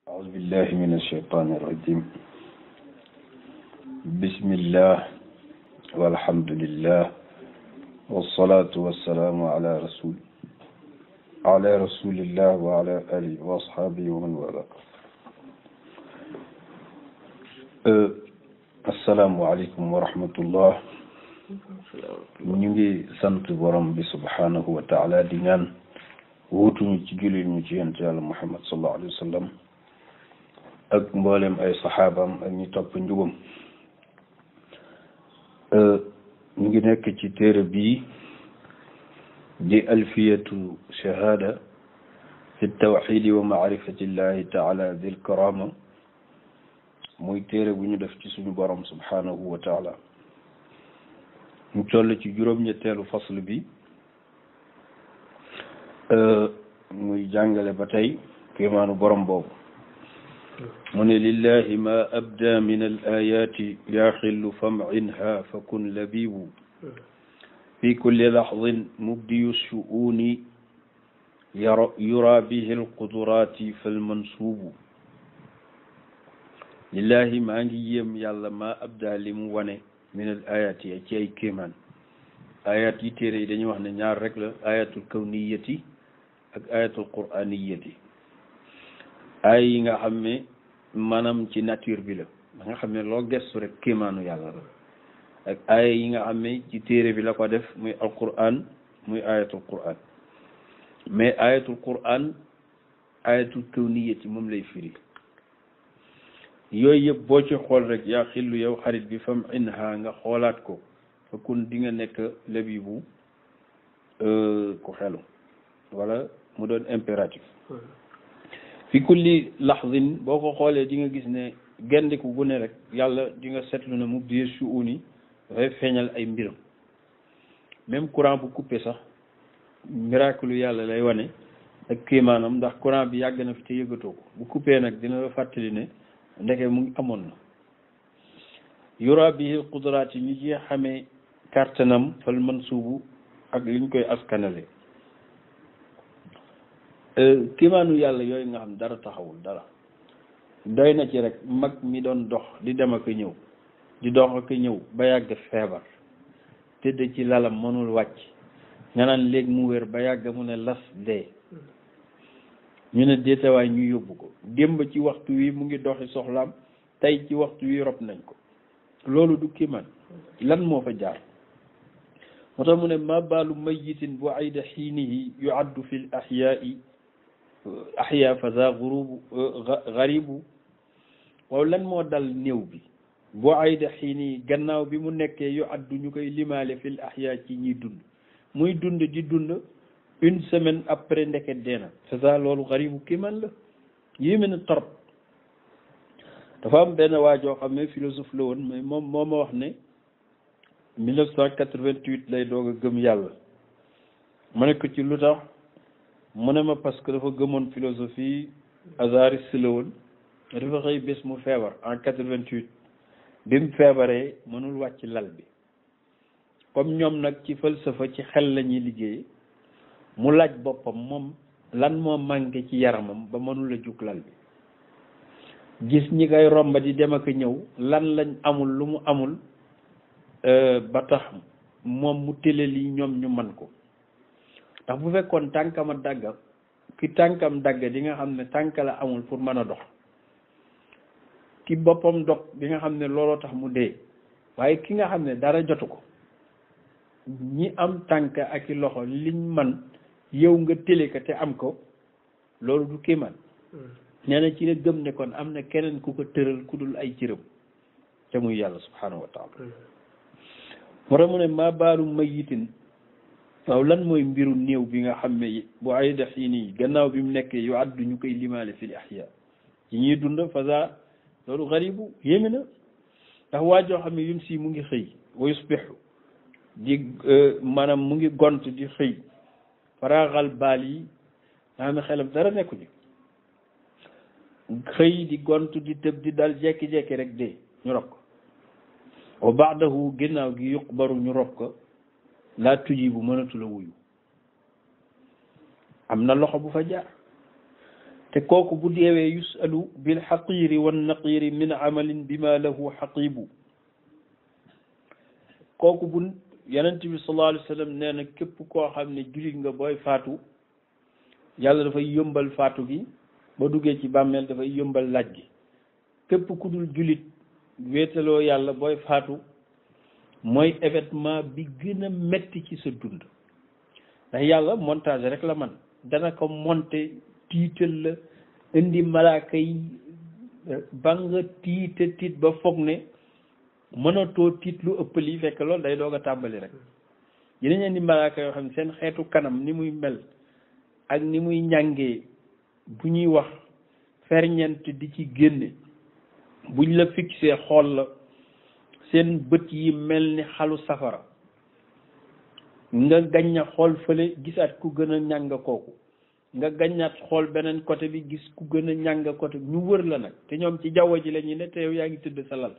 أعوذ بالله من الشيطان الرجيم بسم الله والحمد لله والصلاة والسلام على رسول الله وعلى آله وأصحابه ومن والاه السلام عليكم ورحمة الله ñu ngi sant borom bi subhanahu wa taala di ñaan wuutuñu ci jullit ñu ci yonent yàlla Muhammad sallallahu alayhi wa sallam ak mboolem ay saxaabaam ak ñi topp njubam ñu ngi nekk ci téere bii di alfiyatu shahada fi tawxidi wa maarifati llahi taala dil karama muy téere bu ñu def ci suñu borom subhanahu wa taala ñu toll ci juróom-ñetteelu fasl bi muy jàngale ba tey kéemaanu borom boobu mu ne lillahi ma abda min al ayati yaxillu fam'inha fa kun labibu fi kulli laxdin mubdiyu shu'uni yura bihi alqudurati falmansuubu lillahi maa ngi yéem yàlla ma abda li mu wane min al ayati ci ay kéemaan ayat yi téere yi dañuy wax ne ñaar rek la ayatul kawniyati ak ayatul qur'aniyati ay yi nga xam ne maanaam ci nature bi la nga xam ne loo gestu rek kéemaanu yàlla la ak ay yi nga xam ne ci téere bi la ko def muy alquran muy ayatul quran mais ayatul quran ayatul kawniyati moom lay firi yooyu yëpp boo ci xool rek yaa xillu yow xarit bi fam inha nga xoolaat ko fa kun di nga nekk labibu ku xelu wala mu doon impératif fi kulli laxdin boo ko xoolee di nga gis ne gendiku gu ne rek yàlla di nga seetlu ne mu biir suuni dafay feeñal ay mbiram même courant bu coupé sax miracle yàlla lay wane ak kéemaanam ndax courant bi yàgg na fi te yëgatoo ko bu coupé nag dina la fàttali ne ndeke mu ngi amoon na yura bihi qudraat yi ñi ci xamee kartanam fal mansuubu ak liñ koy askanale kiimaanu yàlla yooyu nga xam dara taxawul dara doy na ci rek mag mi doon dox di dem ak ñëw di dox ak ñëw ba yàgg feebar tëdd ci lalam mënul wàcc nga naan léegi mu wér ba yàgg mu ne las dee ñu ne déetawaay ñu yóbbu ko démb ci waxtu wi mu ngi doxi soxlaam tey ci waxtu wi rob nañ ko loolu du kiimaan lan moo fa jaar moo tax mu ne ma baalu mayitin bu ayda xiinihi yuaddu fi l axyaa fa za garibu waaw lan moo dal néew bi bu ayda xiinihi gannaaw bi mu nekkee yu addu ñu koy limaale fi l axyaa ci ñiy dund muy dund di dund une semaine après ndeket deena c'est ça loolu xaribu kiimaan la yéeme na torop dafa am benn waajoo xam ne philosophe la woon mais moom moo ma wax ne 1988 lay doog a gëm yàlla ma ne ko ci lu tax mu ne ma parce que dafa gëmoon philosophie hasardiste la woon dafa xëy bés mu feebar en 88 bi mu feebaree mënul wàcc lal bi comme ñoom nag ci falsafa ci xel la ñuy liggéey mu laaj boppam moom lan moo manqué ci yaramam ba mënula jug lal bi gis ñi koy romba di dem ak ñëw lan lañ amul lu mu amul ba tax moom mu tële lii ñoom ñu man ko ndax bu fekkoon tànkama dagga ki tànkam dagga di nga xam ne tànk la amul pour mën a dox ki boppam dog di nga xam ne looloo tax mu dee waaye ki nga xam ne dara jotu ko ñi am tànk ak i loxo liñ man yow nga tële ko te am ko loolu du kéemaan nee na ci la gëm ne kon am na keneen ku ko tëral ku dul ay cëram te muy yàlla subhanahu wa taala moo tax mu ne maa baalu mayitin waaw lan mooy mbiru néew bi nga xam ne bu ay def yi nii gannaaw bi mu nekkee yu addu ñu koy limaale fil ahya ci ñuy dund fasa loolu xaribu yéeme na ndax waajoo xam ne yum si mu ngi xëy wa yusbixu di maanaam mu ngi gont di xëy faraaxal baal yi nga xam ne xelam dara nekku ci xëy di gont di tëb di dal jekki-jekki rek dee ñu rob ko wa baadahu ginnaaw gi yuqbaru ñu rob ko laa tuji bu mënatu la wuyu am na loxo bu fa jaar te kooku bu deewee yusalu bil xaqiiri wan naqiiri min amalin bima lahu xaqibu. kooku bu yonent bi sallallahu alayhi wa sallam nee na képp koo xam ne jullit nga booy faatu yàlla dafay yëmbal faatu gi ba duggee ci bàmmeel dafay yëmbal laaj gi. képp ku dul jullit wéetaloo yàlla booy faatu mooy événement bi gën a metti ci sa dund. ndax yàlla montage rek la man dana ko monter tiital la indi malaaka yi ba nga tiit ba foog ne mënatoo tiit lu ëpp lii fekk loolu day doog a tàmbali rek. dinañ indi malaaka yoo xam ne seen xeetu kanam ni muy mel ak ni muy ñàngee bu ñuy wax ferñeent di ci génne buñ la fixé xool la seen bët yi mel ni xalu safara nga gañña xool fële gisaat ku gën a ñàng kooku nga gaññaat xool beneen côté bi gis ku gën a ñàng côté bi ñu wër la nag te ñoom ci jaww ji la ñuy ne te yow yaa ngi tëdd sa lal.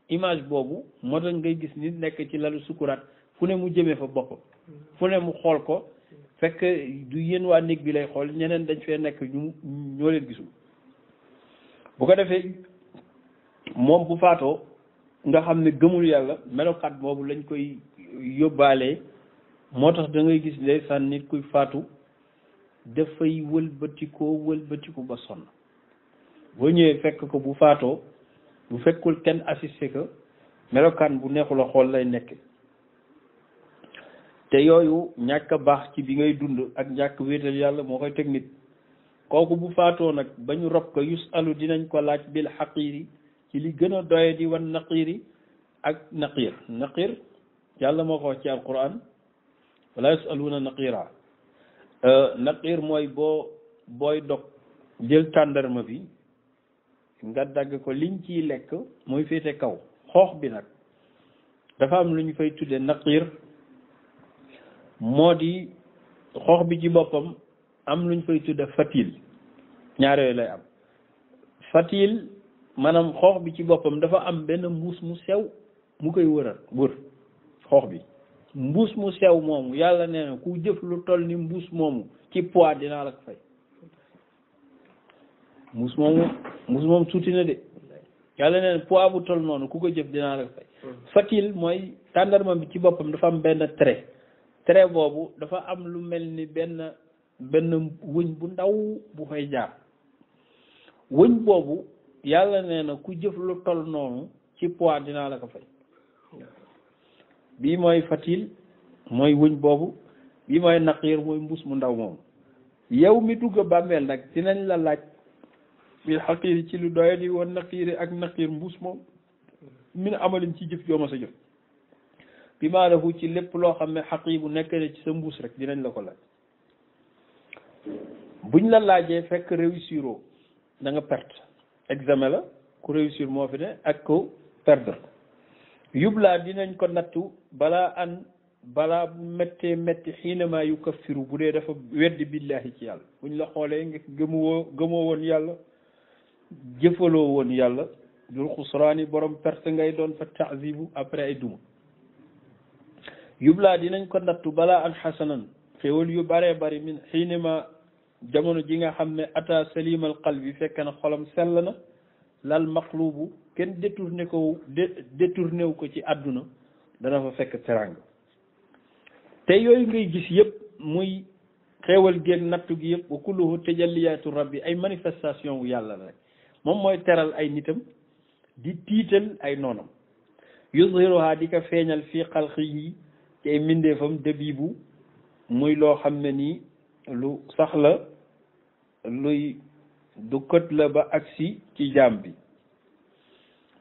image boobu moo tax ngay gis nit nekk ci lalu sukuraat fu ne mu jëmee fa boppam fu ne mu xool ko fekk du yéen waa néeg bi lay xool ñeneen dañ fee nekk ñoo leen gisul. bu ko defee moom bu faatoo nga xam ne gëmul yàlla melokaat boobu lañ koy yóbbaalee. moo tax da ngay gis ndeysaan nit kuy faatu dafay wëlbatiku ba sonn boo ñëwee fekk ko bu faatoo bu fekkul kenn assisté ko melokaan bu neexul a xool lay nekk. te yooyu ñàkk a baax ci bi ngay dund ak ñàkk wéetal yàlla moo koy teg nit. kooku bu faatoo nag ba ñu rob ko yusalu dinañ ko laaj bil xaqiiri ci li gën a doye di wan naqiiri ak naqiir yàlla moo ko wax ci alquran wala yusaluuna naqiira. naqiir mooy booy dog jël tàndarma bi nga dagg ko liñ ciy lekk mooy féete kaw xoox bi nag dafa am lu ñu fay tudde naqiir moo di xoox bi ci boppam am lu ñu fay tudde fatil ñaar yooyu lay am. fatil maanaam xoox bi ci boppam dafa am benn mbuus mu sew mu koy wër xoox bi. mbuus mu sew moomu yàlla nee na ku jëf lu toll ni mbuus moomu ci poids dinaa la ko fay. mbuus moomu tuuti na de yàlla nee na poids bu toll noonu ku ko jëf dinaa la ko fay. fatil mooy tàndarma bi ci boppam dafa am benn trait boobu dafa am lu mel ni benn wëñ bu ndaw bu fay jaar. wëñ boobu yàlla nee na ku jëf lu toll noonu ci poids dinaa la ko fay. bii mooy fatil mooy wëñ boobu bii mooy naqiir mooy mbuus mu ndaw moom. yow mi dugg bàmmeel nag dinañ la laaj bil xaqiir ci lu doye di woon naqiir ak naqiir mbuus moom min amalin ci jëf jooma sa jëf bi maa lahu ci lépp loo xam ne xaqiir bu nekk ne ci sa mbuus rek dinañ la ko laaj. buñ la laajee fekk réussiroo da nga perte examen la ku réussir moo fi ne ak ko perdre. yublaa dinañ ko nattu balaa bu métti xiinama yu kaffiru bu dee dafa weddi billahi ci yàlla buñ la xoolee nga gëmoo woon yàlla jëfaloo woon yàlla dul xusraani borom perte ngay doon fa ta'zibu après ay duma. yublaa dinañ ko nattu balaa an xasanan xéwal yu baree bari min xiinama jamono ji nga xam ne ata salimal qalbi fekk na xolam sell na lal maqlubu kenn détourné wu ko ci àdduna dana fa fekk teranga. te yooyu ngay gis yëpp muy xeewal géeg nattu gi yëpp wa kulluhu tajalliyaatu rabbi ay manifestation wu yàlla la rek moom mooy teral ay nitam di tiital ay noonam. yuzhiruha di ko feeñal fii xalqi yi ci ay mbindeefam dabibu muy loo xam ne nii lu sax la luy du kët la ba agsi ci jaam bi.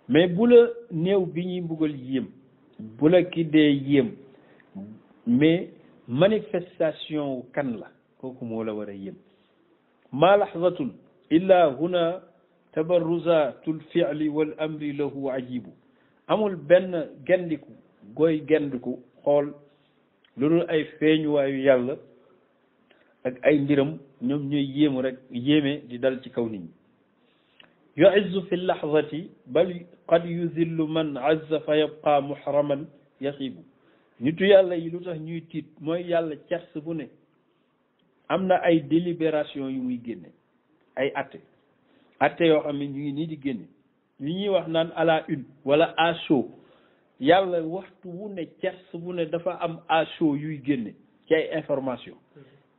mais bu la néew bi ñuy mbugal yéem bu la ki dee yéem mais manifestation wu kan la kooku moo la war a yéem. ma lahzatun illa huna tabarruzatul fi'li wal amri lahu ajibu. amul benn gendiku gooy gendiku xool lu dul ay feeñuwaayu yàlla ak ay mbiram ñoom ñooy yéemu rek yéeme di dal ci kaw nit ñi. yu'izzu fi lahzati bal qad yuzillu man azza fa yabqa muhraman yaxibu. nitu yàlla yi lu tax ñuy tiit mooy yàlla cers bu ne am na ay délibération yu muy génne ay atte yoo xam ne ñu ngi nii di génne li ñuy wax naan à la une wala à chaud yàlla waxtu wu ne cers bu ne dafa am à chaud yuy génne ci ay information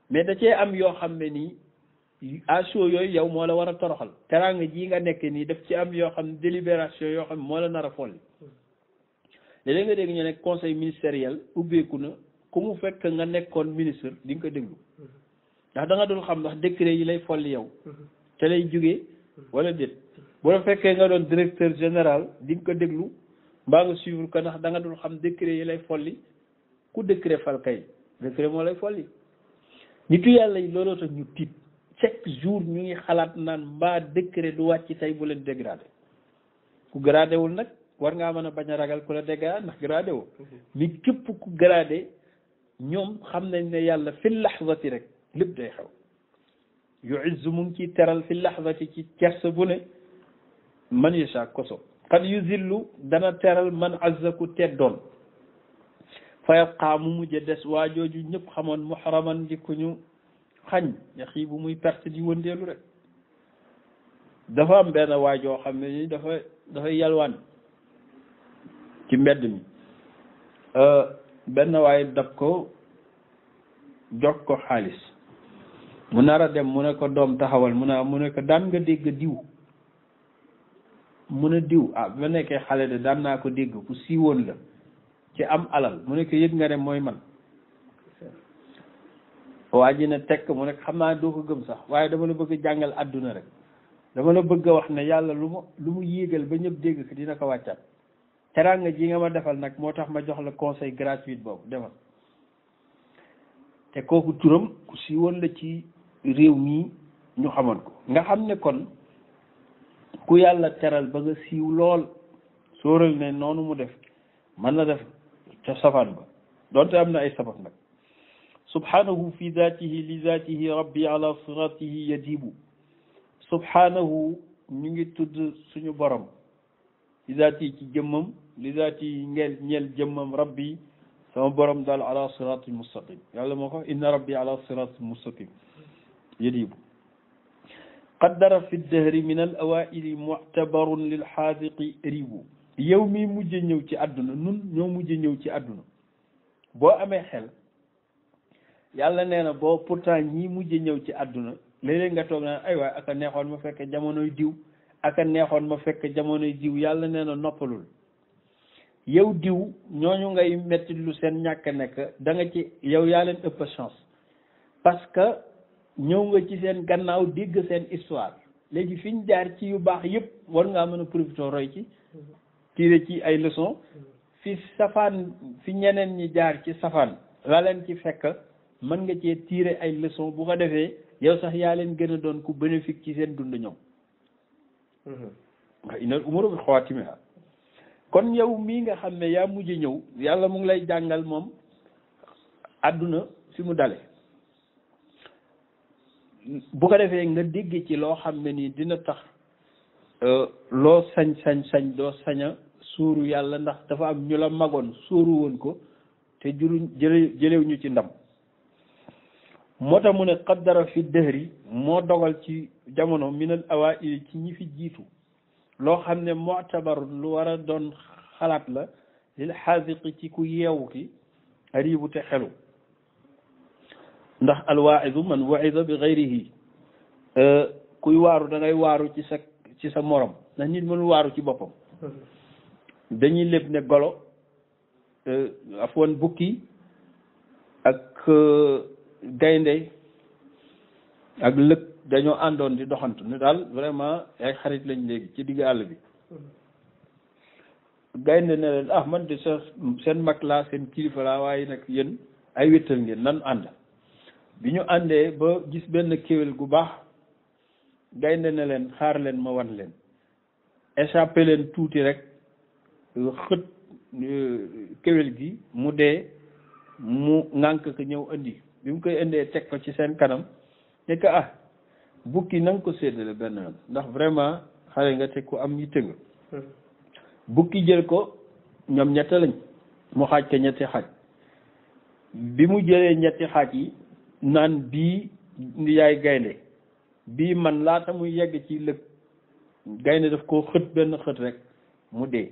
mais da cee am yoo xam ne nii à chaud yooyu yow moo la war a toroxal teraanga ji nga nekk nii daf ci am yoo xam ne délibération yoo xam ne moo la nar a folli léeg-léeg nga dégg ñu ne conseil ministériel ubbeeku na ku mu fekk nga nekkoon ministre di nga ko déglu ndax da nga dul xam ndax décret yi lay folli yow te lay jógee wala déet bu la fekkee nga doon directeur général di nga ko déglu mbaa nga suivre ko ndax da nga dul xam décret yi lay folli ku décret fal kay décret moo lay folli nitu yàlla yi looloo tax ñu tiit chaque jour ñu ngi xalaat naan mbaa décret du wàcc tey bu leen dégradé ku gradé wul nag war ngaa mën a bañ a ragal ku la dégradé ndax gradé woo mi képp ku gradé ñoom xam nañ ne yàlla fi laxzati rek lépp day xew yuizzu mu ngi ciy teral fi laxzati ci cerse bu ne man yasha koso xad yuzillu dana teral man azza ku teddoon fa yabqaa mu mujj des waa jooju ñëpp xamoon muhraman di ku ñu xañ yaxii bu muy perte di wëndeelu rek dafa am benn waay joo xam ne ni dafay yalwaan ci mbedd mi benn waay dab ko jox ko xaalis mu nar a dem mu ne ko doom taxawal mu ne ko daan nga dégg diw mu ne diw bi ma nekkee xale de daan naa ko dégg ku siiwoon la ci am alal mu ne ko yëg nga ne mooy man waa ji ne tekk mu ne xam naa doo ko gëm sax waaye dama la bëgg jàngal àdduna rek dama la bëgg a wax ne yàlla lu mu yéegal ba ñëpp dégg ko dina ko wàccaat teraanga ji nga ma defal nag moo tax ma jox la conseil gratuit boobu demal te kooku turam ku siiwoon la ci réew mii ñu xamoon ko nga xam ne kon ku yàlla teral ba nga siiw lool sóoral ne noonu mu def mën na def ca safaan ba donte am na ay sabab nag subhanahu fi zatihi li zatihi rabbi ala siratihi yadibu subhanahu ñu ngi tudd suñu borom li zatihi ci jëmmam li zatihi ñeel jëmmam rabbi sama borom daal ala siratil mustaqim yàlla moo ko inna rabbi ala siratil mustaqim yadibu qaddara fi dahri min al awaili mu'tabarun lil xaadiqi ribu yow mi mujj ñëw ci àdduna nun ñoo mujj ñëw ci àdduna boo amee xel yàlla nee na boo pourtant ñii mujj ñëw ci àdduna léeg-léeg nga toog naan ay waay aka neexoon ma fekk jamonoy diw aka neexoon ma fekk jamonoy diw yàlla nee na noppalul yow diw ñooñu ngay metti lu seen ñàkk nekk da nga ci yow yaa leen ëpp chance parce que ñëw nga ci seen gannaaw dégg seen histoire léegi fi ñu jaar ci yu baax yëpp war ngaa mën a profité roy ci tiire ci ay leçon fi safaan fi ñeneen ñi jaar ci safaan la leen ci fekk mën nga cee tiire ay leçon bu ko defee yow sax yaa leen gën a doon ku bénéfique ci seen dund ñoom waaw inal umuru bi xawaatimiha kon yow mii nga xam ne yaa mujj ñëw yàlla mu ngi lay jàngal moom àdduna fi mu dale bu ko defee nga dégg ci loo xam ne nii dina tax loo sañ doo saña suuru yàlla ndax dafa am ñu la magoon suuru woon ko te jëlew ñu ci ndam moo tax mu ne qaddara fi dëhri moo dogal ci jamono minal awaili ci ñi fi jiitu loo xam ne mu'tabar lu war a doon xalaat la lil xaasiqi ci ku yeewu ki riibu te xelu ndax alwaa'izu man wa'iza bi ghayrihi kuy waaru da ngay waaru ci sa morom ndax nit mënul waaru ci boppam dañuy lépp ne golo afwan bukki ak gaynde ak lëg dañoo àndoon di doxantu ne daal vraiment ay xarit lañ léegi ci digg àll bi gaynde ne leen man de seen mag laa seen kilifa laa waaye nag yéen ay wéttal ngeen nan ànd bi ñu àndee ba gis benn kéwél gu baax gaynde ne leen xaar leen ma wan leen échappé leen tuuti rek xët kéwél gi mu dee mu ŋànk ko ñëw indi bi mu koy indee teg ko ci seen kanam ne ko bukki na nga ko séddale benn yoon ndax vraiment xale nga te ku am yitte nga bukki jël ko ñoom ñett lañ mu xaaj ko ñetti xaaj bi mu jëlee ñetti xaaj yi naan bii yaay gaynde bii man laata muy yegg ci lëg gaynde daf koo xët benn xët rek mu dee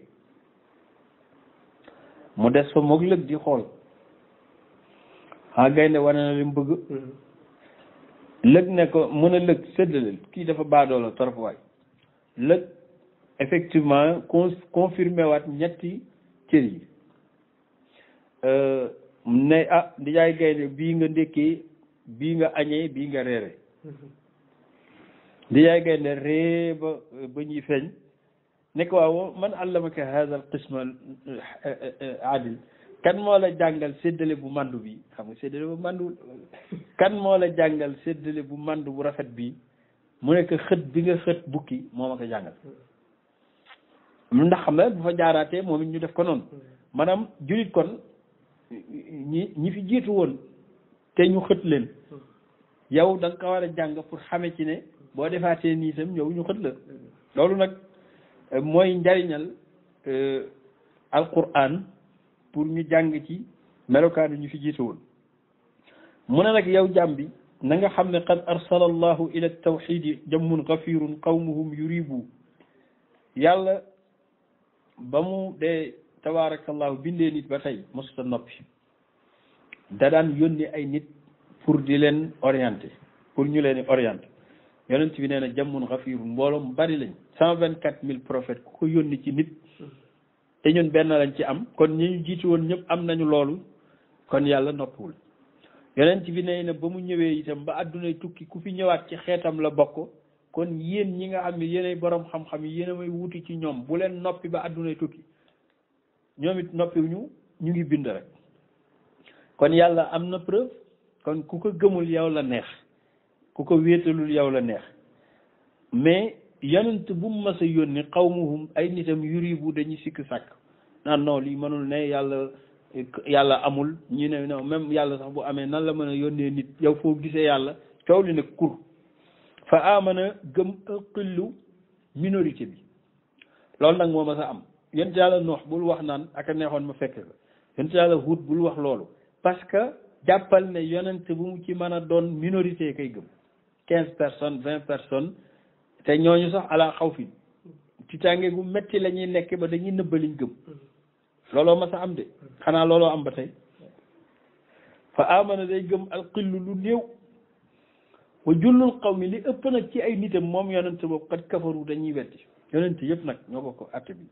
mu des fa moog lëg di xool gaynde wane na li mu bëgg lëg ne ko mun a lëg séddaleel kii dafa baadoola torop waay lëg effectivement confirmé waat ñetti cër yi ne di jaay gaynde bii nga ndékkee bii nga añee bii nga reere di jaay gaynde ree ba ñuy feeñ ne ko waaw man allamaka hada al qisma adil kan moo la jàngal séddale bu mandu bi xam nga séddale bu mandu kan moo la jàngal séddale bu mandu bu rafet bi mu nekk xët bi nga xët bukki moo ma ko jàngal ndax xam nga bu fa jaaraatee moom it ñu def ko noonu maanaam julit kon ñi fi jiitu woon te ñu xët leen yow da nga ko war a jàng pour xame ci ne boo defaatee nii itam yow ñu xët la loolu nag mooy njariñal alquran pour ñu jàng ci melokaanu ñu fi jiitu woon mu ne nag yow jàmm bi na nga xam ne qad arsala allahu ila tawxidi jammun gafirun qawmuhum yuribu yàlla ba mu dee tabaarakallahu bindee nit ba tey mosuta noppi da daan yónni ay nit pour di leen orienter pour ñu leen orienter yonent bi nee na jammun gafirun mbooloo mu bari lañ 124 000 prophètes ku ko yónni ci nit te ñun benn lañ ci am kon ñi ñu jiitu woon ñëpp am nañu loolu kon yàlla noppiwul yonent bi nee na ba mu ñëwee itam ba addunay tukki ku fi ñëwaat ci xeetam la bokk kon yéen ñi nga xam ne yéenay borom xam-xam yi yéen a may wuti ci ñoom bu leen noppi ba addunay tukki ñoom it noppiwuñu ñu ngi bind rek kon yàlla am na preuve kon ku ko gëmul yow la neex ku ko wéetalul yow la neex mais yonent bu mu mas a yónni xawmuhum ay nitam yuribu dañuy sikk sàkk naan non lii mënul ne yàlla amul ñu ne non même yàlla sax bu amee nan la mën a yónnee nit yow foo gisee yàlla coow li nag kur fa amana gëm aqillu minorité bi loolu nag moo mas a am yonent yàlla noox bul wax naan ak a neexoon ma fekk ko yonent yàlla Huud bul wax loolu parce que jàppal ne yonent bu mu ci mën a doon minorité kay gëm 15 personnes 20 personnes te ñooñu sax ala xaw fi ci tànge gu metti la ñuy nekk ba dañuy nëbbaliñ gëm looloo ma sa am de xanaa looloo am ba tey fa amana day gëm alqillu lu néew wa jullul qawmi li ëpp nag ci ay nitam moom yonent boobu kat kafaru dañuy wetti yonent yëpp nag ñoo ko atte bi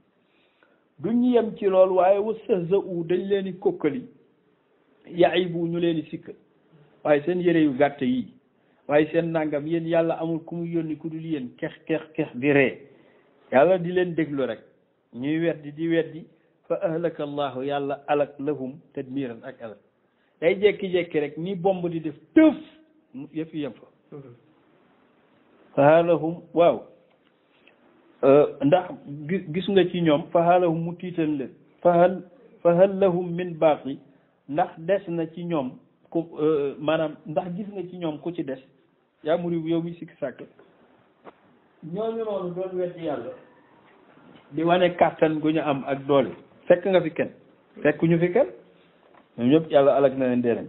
duñ ñu yem ci loolu waaye wa sahza'u dañ leen di kokkali ya'ibu ñu leen di sikkal waaye seen yére yu gàtt yi waaye seen nangam yéen yàlla amul ku mu yónni ku dul yéen kex di ree yàlla di leen déglu rek ñuy weddi di weddi fa ahlaka allahu yàlla alak lahum tadmiran ak alak day jekki-jekki rek ni bomb di def tëf yëpp yem fa fa halahum waaw ndax gis nga ci ñoom fa halahum mu tiital leen fa hal lahum min baaqi ndax des na ci ñoom ku maanaam ndax gis nga ci ñoom ku ci des yaa muri yow mi sikki sàkk ñooñu noonu doon weddi yàlla di wane kàttan gu ñu am ak doole fekk nga fi kenn fekk ñu fi kenn ñoom ñëpp yàlla alak na leen dee nañ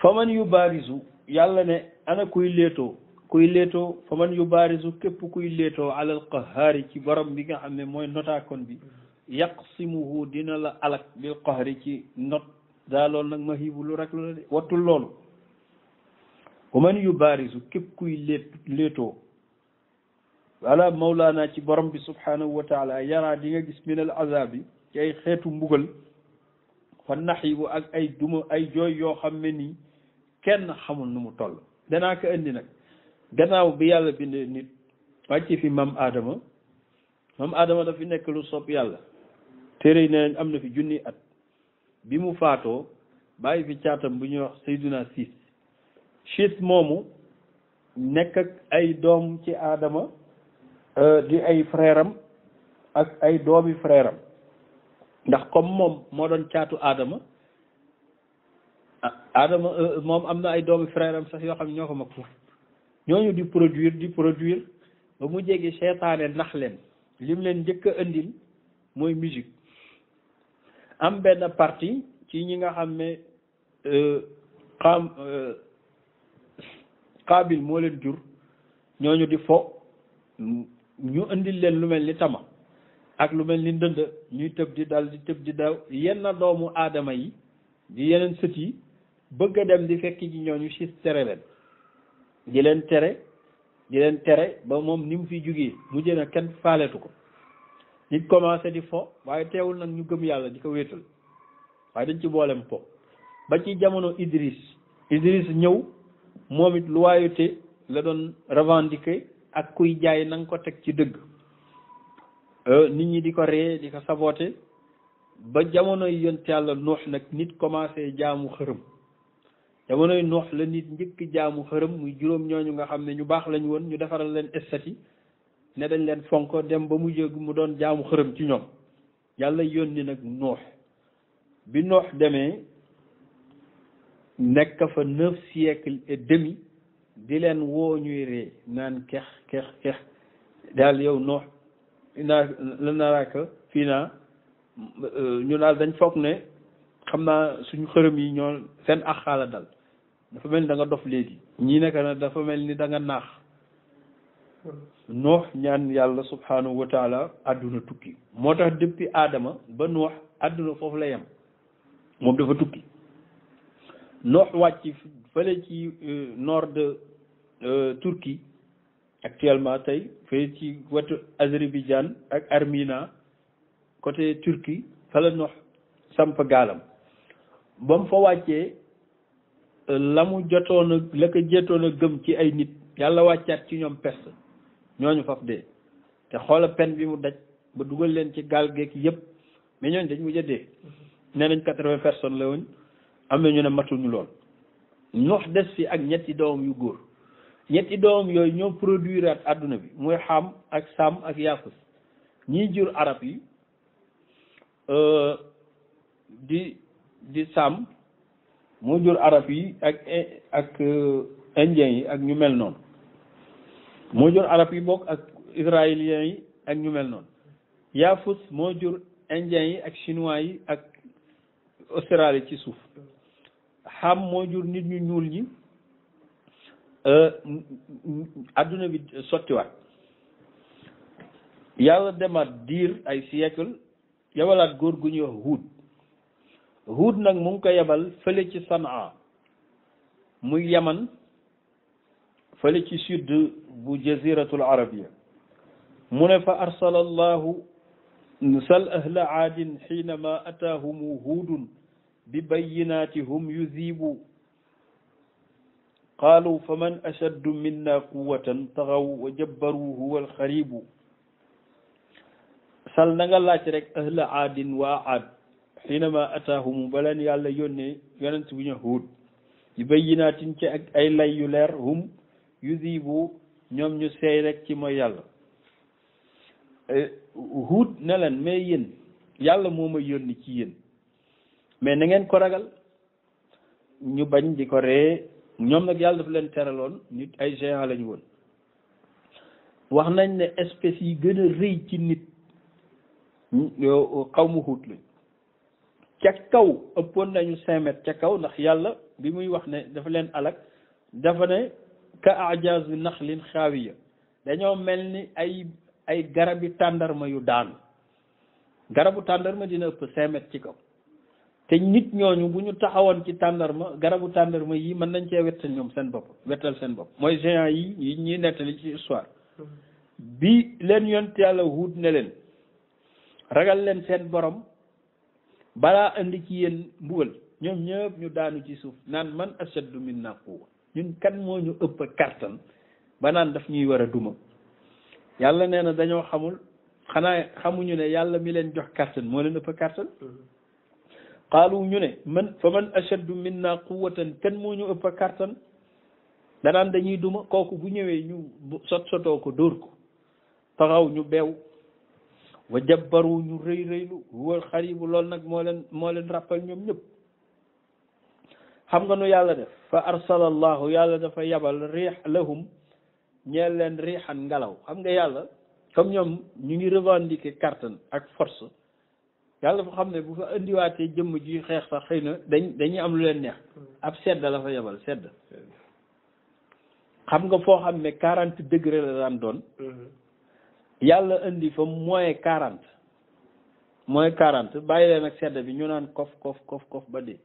fa man yu baarisu yàlla ne ana kuy léetoo fa man yu baarisu képp kuy léetoo alal qahaari ci borom bi nga xam ne mooy notaakon bi yaqsimuhu dina la alak bil qahri ci not daa loolu nag ma xiibu lu rek lu la de wattul loolu wa man yu baarisu képp kuy léetoo wala mawlaana ci borom bi subhanahu wa taala yaraa di nga gis min al azabi ci ay xeetu mbugal fa naxibu ak ay duma ay jooy yoo xam ne nii kenn xamul nu mu toll danaa ko indi nag gannaaw bi yàlla bind nit wàcc fi mam Adama dafa fi nekk lu sopp yàlla téere yi ne am na fi junni at bi mu faatoo bàyyi fi caatam bu ñuy wax Seydina Siis moomu nekk ak ay doom ci Adama di ay frère am ak ay doomi frère am ndax comme moom moo doon caatu Adama moom am na ay doomi frère am sax yoo xam ne ñoo ko mag foofu ñooñu di produire ba mu jege seetaane nax leen lim leen njëkk a indil mooy musique am benn partie ci ñi nga xam ne Qaabil moo leen jur ñooñu di fo ñu indil leen lu mel ni tama ak lu mel ni ndënd ñuy tëb di dal di tëb di daw yenn doomu aadama yi di yeneen sët yi bëgg a dem di fekk ji ñooñu si tere leen di leen tere ba moom ni mu fi jógee mu jëna kenn faaletu ko nit commencé di fo waaye teewul nag ñu gëm yàlla di ko wéetal waaye dañ ci boolem fo ba ci jamono Idris ñëw moom it loyauté la doon revendiquer ak kuy jaay na nga ko teg ci dëgg nit ñi di ko ree di ko saboté ba jamonoy yonent yàlla Nuux nag nit commencé jaamu xërëm jamonoy Nuux la nit njëkk jaamu xërëm muy juróom ñooñu nga xam ne ñu baax lañ woon ñu defaral leen estati ne dañ leen fonko dem ba mu jóg mu doon jaamu xërëm ci ñoom yàlla yónni nag Nuux bi Nuux demee nekk fa 9 siècles et demi di leen woo ñuy ree naan kex daal yow Nuux naa la naraaka fii naa ñu daal dañ foog ne xam naa suñu xërëm yi ñoo seen axaala dal dafa mel ni da nga dof léegi ñii nekk na dafa mel ni da nga naax Nuux ñaan yàlla subhanahu wa taala àdduna tukki moo tax depuis Adama ba Nuux àdduna foofu la yem moom dafa tukki Nuux wàcc fële ci nord de Turquie actuellement tey fële ci wetu Azerbaïdjan ak Armina côté Turquie fa la Nuux samp gaalam ba mu fa wàccee la mu jotoon a la ko jéetoon a gëm ci ay nit yàlla wàccaat ci ñoom peste ñooñu faf dee te xoola pen bi mu daj ba dugal leen ci gaal geek yëpp mais ñooñu dañ mujj a dee nee nañ 80 personnes la woon am na ñu ne matuñu lool Nuux des fi ak ñetti doom yu góor ñetti doom yooyu ñoo produire at àdduna bi muy Xam ak Sam ak Yaafus ñii jur arab yi di Sam moo jur arab yi ak indien yi ak ñu mel noonu moo jur arab yi bokk ak israéliens yi ak ñu mel noonu Yaafus moo jur indien yi ak chinois yi ak Australie ci suuf Xam moo jur nit ñu ñuul ñi adduna bi sottiwaat yàlla demaat diir ay siècle yabalaat góor gu ñuy wax Huud nag mu ngi ko yebal fële ci Sanaa muy Yaman fële ci sud bu jaziratul arabia mu ne fa arsala allahu sal ahla aadin xiinama ataahumu huudun bi bayyinaati hum yuzibu qaalu fa man ashaddu minna quwwatan taxaw wa jabbaru huwa alxaribu sal na nga laaj rek ahla aadin waa aad xiinama ataahumu ba leen yàlla yónnee yonent bu ñu Huud bi bayyinaatin ci ak ay lay yu leer hum yuzibu ñoom ñu seey rek ci mooy yàlla Huud ne leen mais yéen yàlla moo ma yónni ci yéen mais na ngeen ko ragal ñu bañ di ko ree ñoom nag yàlla dafa leen teraloon nit ay géant lañu woon wax nañ ne espèces yi gën a rëy ci nit xawmu Huud lañ ca kaw ëppoon nañu 5 mètres ca kaw ndax yàlla bi muy wax ne dafa leen alak dafa ne ka ajazu naxlin xaawiya dañoo mel ni ay garabi tàndarma yu daanu garabu tàndarma dina ëpp 5 mètres ci kaw te nit ñooñu bu ñu taxawoon ci tàndarma garabu tàndarma yi mën nañ cee wettal ñoom seen bopp wettal seen bopp mooy géant yi ñuy nettali ci histoire bi leen yonent yàlla Huud ne leen ragal leen seen borom balaa indi ci yéen mbugal ñoom ñëpp ñu daanu ci suuf naan man ashaddu minna quwwa ñun kan moo ñu ëpp kartan ba naan daf ñuy war a duma yàlla nee na dañoo xamul xanaa xamuñu ne yàlla mi leen jox kartan moo leen ëpp kartan qaalu ñu ne fa man ashaddu minna quwwatan kan moo ñu ëpp kartan danaan dañuy duma kooku bu ñëwee ñu sotoo ko dóor ko taxaw ñu beew wa jabbaru ñu rëy rëylu huwal xaribu loolu nag moo leen rappal ñoom ñëpp xam nga nu yàlla def fa arsala allahu yàlla dafa yabal riix lahum ñeel leen riixan ngelaw xam nga yàlla comme ñoom ñu ngi revendiquer carton ak force yàlla dafa xam ne bu fa indiwaatee jëmm ji xeex sax xëy na dañuy am lu leen neex ab sedd la fa yabal sedd xam nga foo xam ne 40 degré la daan doon yàlla indi fa -40 bàyyi leen ak sedd bi ñu naan kof ba dee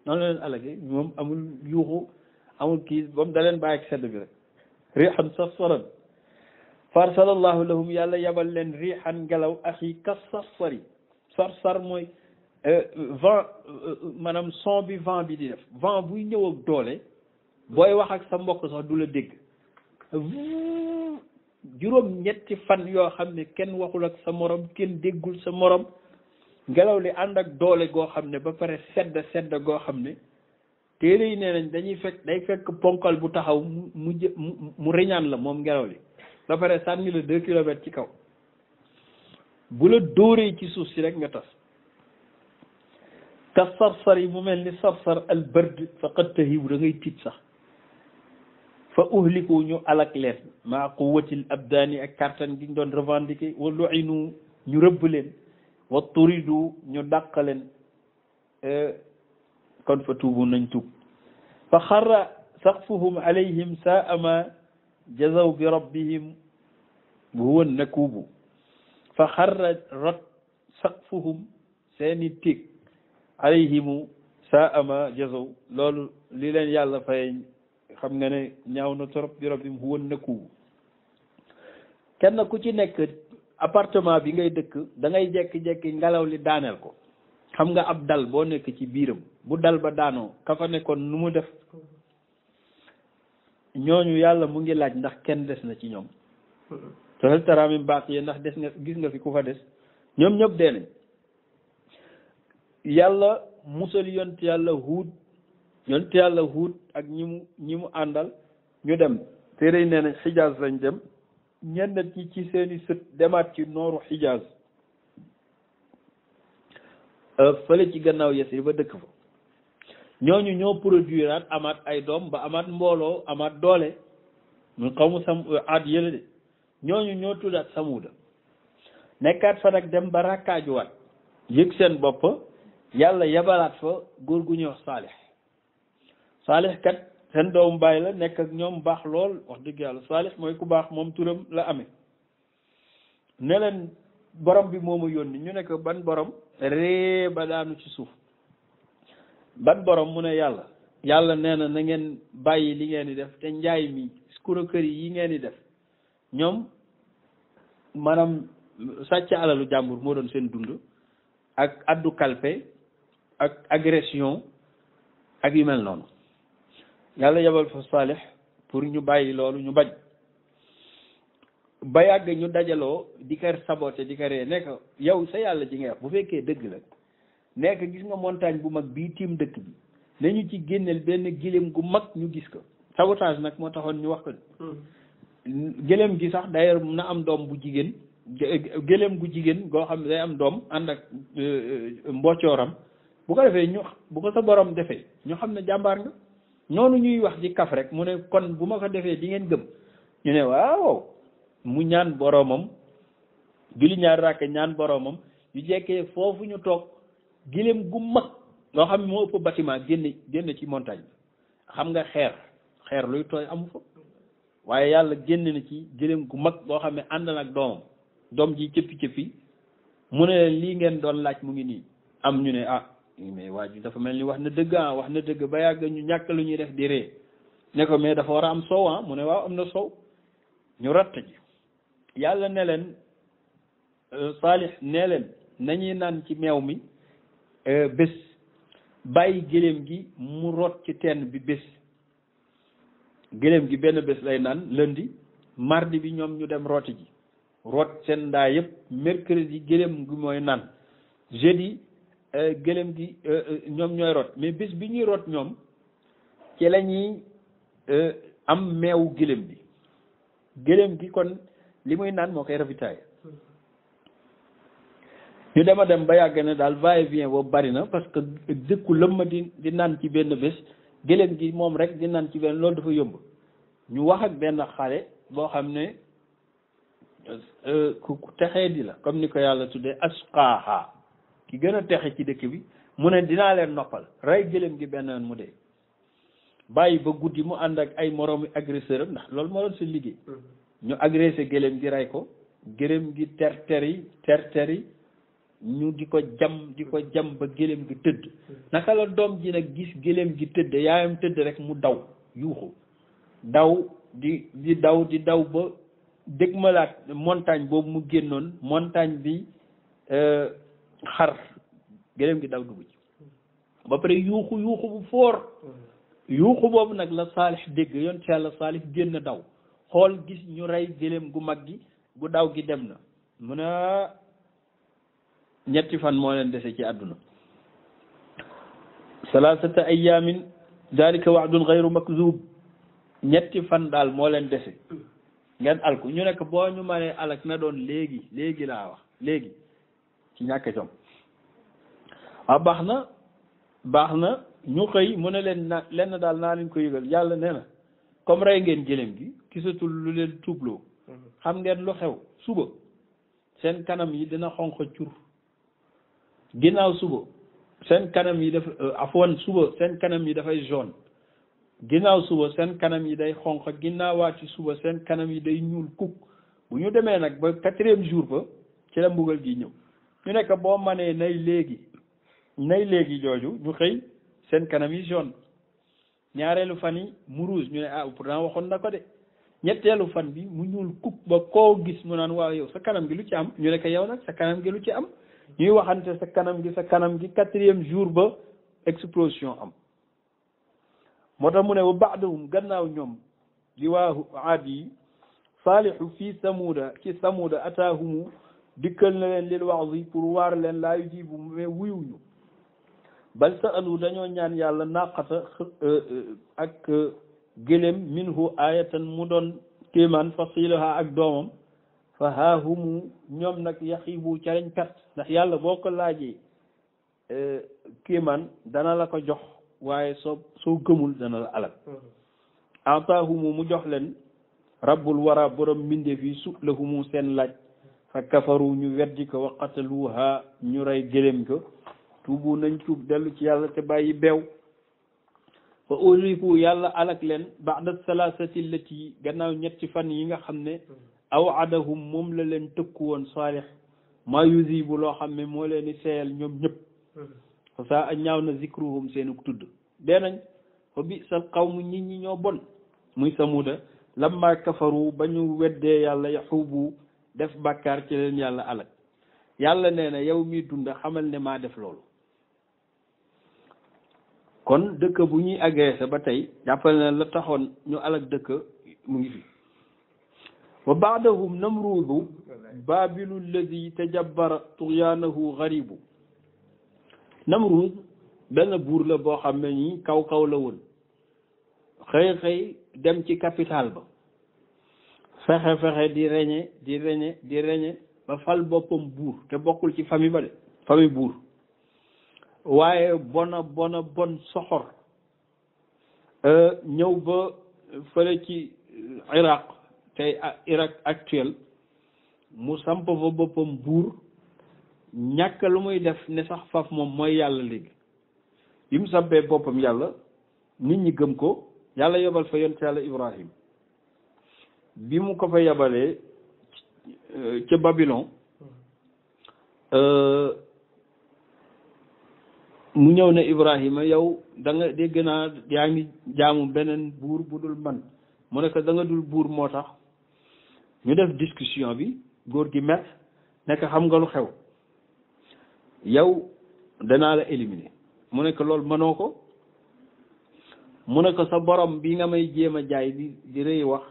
noonu la leen alage moom amul yuuxu amul kii ba mu da leen bàyyi ak sedd bi rek riixan sarsaran farsalallahu lahum yàlla yabal leen riixan ngelaw axi ka sarsar mooy vent maanaam son bi vent bi di def vent buy ñëw ak doole booy wax ak sa mbokk sax du la dégg juróom-ñetti fan yoo xam ne kenn waxul ak sa morom kenn déggul sa morom ngelaw li ànd ak doole goo xam ne ba pare sedd goo xam ne téere yi nee nañ day fekk ponkal bu taxaw mu riñaan la moom ngelaw li ba pare sànni la 2 kilomètres ci kaw bu la dóoree ci suuf si rek nga tas ka sarsar yi mu mel ni sarsar al bard faqad tahibu da ngay tiit sax fa uhliku ñu alak leen maa quwwatil abdaani ak kattan gi ñu doon revendiquer wa lu'inu ñu rëbb leen wa turidu ñu dàq leen kon fa tuubu nañ tuub fa xarra saqfuhum alayhim saa ma jazaw bi rabbihim huwa nakubu fa xarra rot saqfuhum seeni tig alayhimu saa ma jazaw loolu li leen yàlla fay xam nga ne ñaaw na trop bi rabbihim huwa nakubu kenn ku ci nekk appartement bi ngay dëkk da ngay jekki-jekki ngelaw li daaneel ko xam nga ab dal boo nekk ci biiram bu dal ba daanoo ka fa nekkoon nu mu def ñooñu yàlla mu ngi laaj ndax kenn des na ci ñoom te hal taraa min baaqiya ndax des nga gis nga fi ku fa des ñoom ñëpp dee nañ yàlla musal yont yàlla huut ak ñi mu àndal ñu dem téere yi nee nañ xijaaz lañ dem ñenn ci seeni sët demaat ci nooru xijaaz fële ci gannaaw Yasrib ba dëkk fa ñooñu ñoo produiraat amaat ay doom ba amaat mbooloo amaat doole ñu xaw mu aat yële de ñooñu ñoo tuddaat samuuda nekkaat fa nag dem ba rakkaajuwaat yëg seen bopp yàlla yabalaat fa góor gu ñuy wax saalix kat seen doomu bàyyi la nekk ak ñoom baax lool wax dëgg yàlla saalix mooy ku baax moom turam la amee ne leen borom bi moomu yónni ñu ne ko ban borom ree ba daanu ci suuf ban borom mu ne yàlla nee na ngeen bàyyi li ngeen di def te njaay mi escroquerie yi ngeen di def ñoom maanaam sàcc alalu jàmbur moo doon seen dund ak addu kalpe ak agression ak yu mel noonu yàlla yebal fa Saalix pour ñu bàyyi loolu ñu bañ ba yàgg ñu dajaloo di ko saboté di ko ree nekk yow sa yàlla ji ngay wax bu fekkee dëgg la nekk gis nga montagne bu mag bii tiim dëkk bi nañu ci génneel benn gëléem gu mag ñu gis ko sabotage nag moo taxoon ñu wax ko gëléem gi sax d'ailleurs na am doom bu jigéen gëléem gu jigéen goo xam ne day am doom ànd ak mboccooram bu ko defee bu ko sa borom defee ñu xam ne jàmbaar nga noonu ñuy wax ci kaf rek mu ne kon bu ma ko defee di ngeen gëm ñu ne waaw mu ñaan boromam julli ñaari rakk ñaan boromam yu jekkee foofu ñu toog gëléem gu mag loo xam ne moo ëpp bâtiment génn ci montagne xam nga xeer luy tooy amu fa waaye yàlla génn na ci gëléem gu mag boo xam ne ànd na ak doom ji cëppi mu ne leen lii ngeen doon laaj mu ngi nii am ñu ne mais waa ji dafa mel ni wax na dëgg ba yàgg ñu ñàkk lu ñuy def di ree ne ko mais dafa war a am soow mu ne waaw am na soow ñu ratt ji yàlla ne leen Saalix ne leen nañuy naan ci meew mi bés bàyyi gëléem gi mu root ci teen bi bés gëléem gi benn bés lay naan lundi mardi bi ñoom ñu dem rooti ji root seen ndaa yëpp mercredi gëléem gi mooy naan jeudi gëléem gi ñoom ñooy root mais bés bi ñuy root ñoom ci la ñuy am meewu gëléem gi kon li muy naan moo koy ravitaay ñu dem ba yàgg ne daal va et vient boobu bari na parce que dëkku lëmma di naan ci benn bés gëléem gi moom rek di naan ci benn loolu dafa yomb ñu wax ak benn xale boo xam ne ku texee di la comme ni ko yàlla tuddee asqaaha ki gën a texe ci dëkk bi mu ne dinaa leen noppal rey gëléem gi benn yoon mu dee bàyyi ba guddi mu ànd ak ay moroomi agresseur am ndax loolu moo doon seen liggéey ñu agressé gëléem gi rey ko gëléem gi ter ñu di ko jam ba gëléem gi tëdd naka la doom ji nag gis gëléem gi tëdd yaayam tëdd rek mu daw yuuxu daw di daw ba dégmalaat montagne boobu mu génnoon montagne bi xar gëléem gi daw dugg ci ba pare yuuxu bu foor yuuxu boobu nag la Saalix dégg yonent Yàlla Saalix génn daw xool gis ñu rey gëléem gu mag gi gu daw gi dem na mu ne ñetti fan moo leen dese ci àdduna salaasata ayaamin dalika waadun gayru makzub ñetti fan daal moo leen dese ngeen alku ñu nekk boo ñu mënee alak na doon léegi laa wax léegi ci ñàkk jom baax na ñu xëy mu ne leen lenn daal naa leen ko yëgal yàlla nee na comme rey ngeen gëléem gi gisatul lu leen tuubloo xam ngeen lu xew suba seen kanam yi dina xonq cur ginnaaw suba seen kanam yi suba seen kanam yi dafay jaune ginnaaw suba seen kanam yi day xonq ginnaawaati suba seen kanam yi day ñuul kuk bu ñu demee nag ba 4e jour ba ci la mbugal gi ñëw ñu nekk boo manee nay léegi jooju ñu xëy seen kanam yi jaune ñaareelu fan yi mu rouge ñu ne pourtant waxoon na ko de ñetteelu fan bi mu ñuul kuk ba koo gis mu naan waaw yow sa kanam gi lu ci am ñu ne ko yow nag sa kanam gi lu ci am ñuy waxante sa kanam gi 4e jour ba explosion am moo tax mu ne wa baadahum gannaaw ñoom di waa aad yi saalihu fii samuuda ataahumu dikkal na leen lil waxzi pour waar leen laa yujibu mais wuyuñu bal sa'alu dañoo ñaan yàlla naqata ak gëléem minhu ayatan mu doon kéemaan fasilaha ak doomam fa haahumu ñoom nag yaxiibu ca lañ perte ndax yàlla boo ko laajee kéemaan dana la ko jox waaye soo gëmul dana la alal ataahumu mu jox leen rabbul wara borom mbindeef yi su lahumu seen laaj fa kafaru ñu weddi ko wa qataluha ñu rey gëléem ko tuubu nañ tuub dellu ci yàlla te bàyyi beew fa uriku yàlla alak leen ba'da salaasati lati gannaaw ñetti fan yi nga xam ne aw'adahum moom la leen tëkku woon Saalix maa yuzibu loo xam ne moo leen di seeyal ñoom ñëpp fa saa a ñaaw na zikruhum seenu tudd dee nañ fa bi sal qawmu nit ñi ñoo bon muy samuda lamma kafaru ba ñu weddee yàlla yaxubu def bàkkaar ci leen yàlla alak yàlla nee na yow mi dund xamal ne maa def loolu kon dëkk bu ñuy agressé ba tey jàppal ne la taxoon ñu alak dëkk mu ngi fi wa baadahum namruudu baabilu lladi tajabbara tughyaanahu garibu namruud benn buur la boo xam ne nii kaw la woon xëy dem ci capital ba fexe di reñe ba fal boppam buur te bokkul ci famille ba de famille buur waaye bon soxor ñëw ba fële ci Iraq tey Irak actuel mu samp fa boppam buur ñàkk lu muy def ne sax faf moom mooy yàlla léegi bi mu sampee boppam yàlla nit ñi gëm ko yàlla yebal fa yonent yàlla Ibrahim bi mu ko fa yebalee ca Babylone mu ñëw ne Ibrahima yow da nga dégg naa yaa ngi jaamu beneen buur bu dul man mu ne ko da nga dul buur moo tax ñu def discussion bi góor gi met nekk xam nga lu xew yow danaa la éliminer mu ne ko loolu mënoo ko mu ne ko sa borom bi nga may jéem a jaay di rëy wax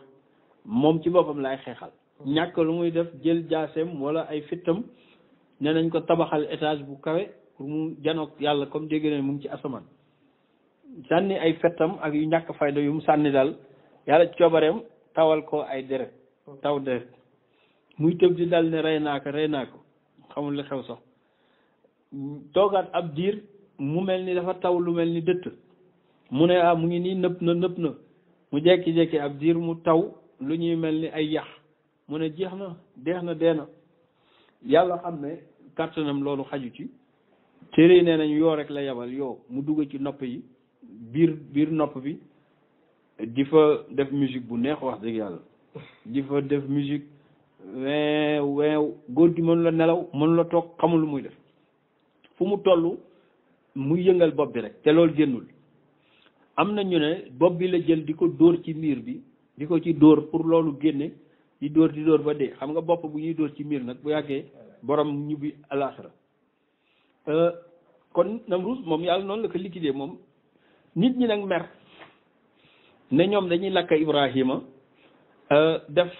moom ci boppam laay xeexal ñàkk lu muy def jël jaaseem wala ay fittam ne nañ ko tabaxal étage bu kawe pour mu janoog yàlla comme dégg na mu ngi ci asamaan sànni ay fettam ak yu ñàkk fayda yu mu sànni daal yàlla ci coobareem tawal ko ay deret deret muy tëb di dal ne rey naa ko xamul li xew sax toogaat ab diir mu mel ni dafa taw lu mel ni dëtt mu ne mu ngi nii nëpp na mu jekki-jekki ab diir mu taw lu ñuy mel ni ay yax mu ne jeex na dee na yàlla xam ne kàttanam loolu xaju ci téere yi nee nañ yoo rek la yabal yoo mu dugg ci nopp yi biir nopp bi di fa def musique bu neex wax dëgg yàlla di fa def musique weew góor gi mënu la nelaw mënu la toog xamul lu muy def fu mu toll muy yëngal bopp bi rek te loolu génnul am na ñu ne bopp bi la jël di ko dóor ci miir bi di ko ci dóor pour loolu génne di dóor ba dee xam nga bopp bu ñuy dóor ci miir nag bu yàggee borom ñibbi alaxira kon Namrus moom yàlla noonu la ko liquidé moom nit ñi nag mer ne ñoom dañuy lakk Ibrahima def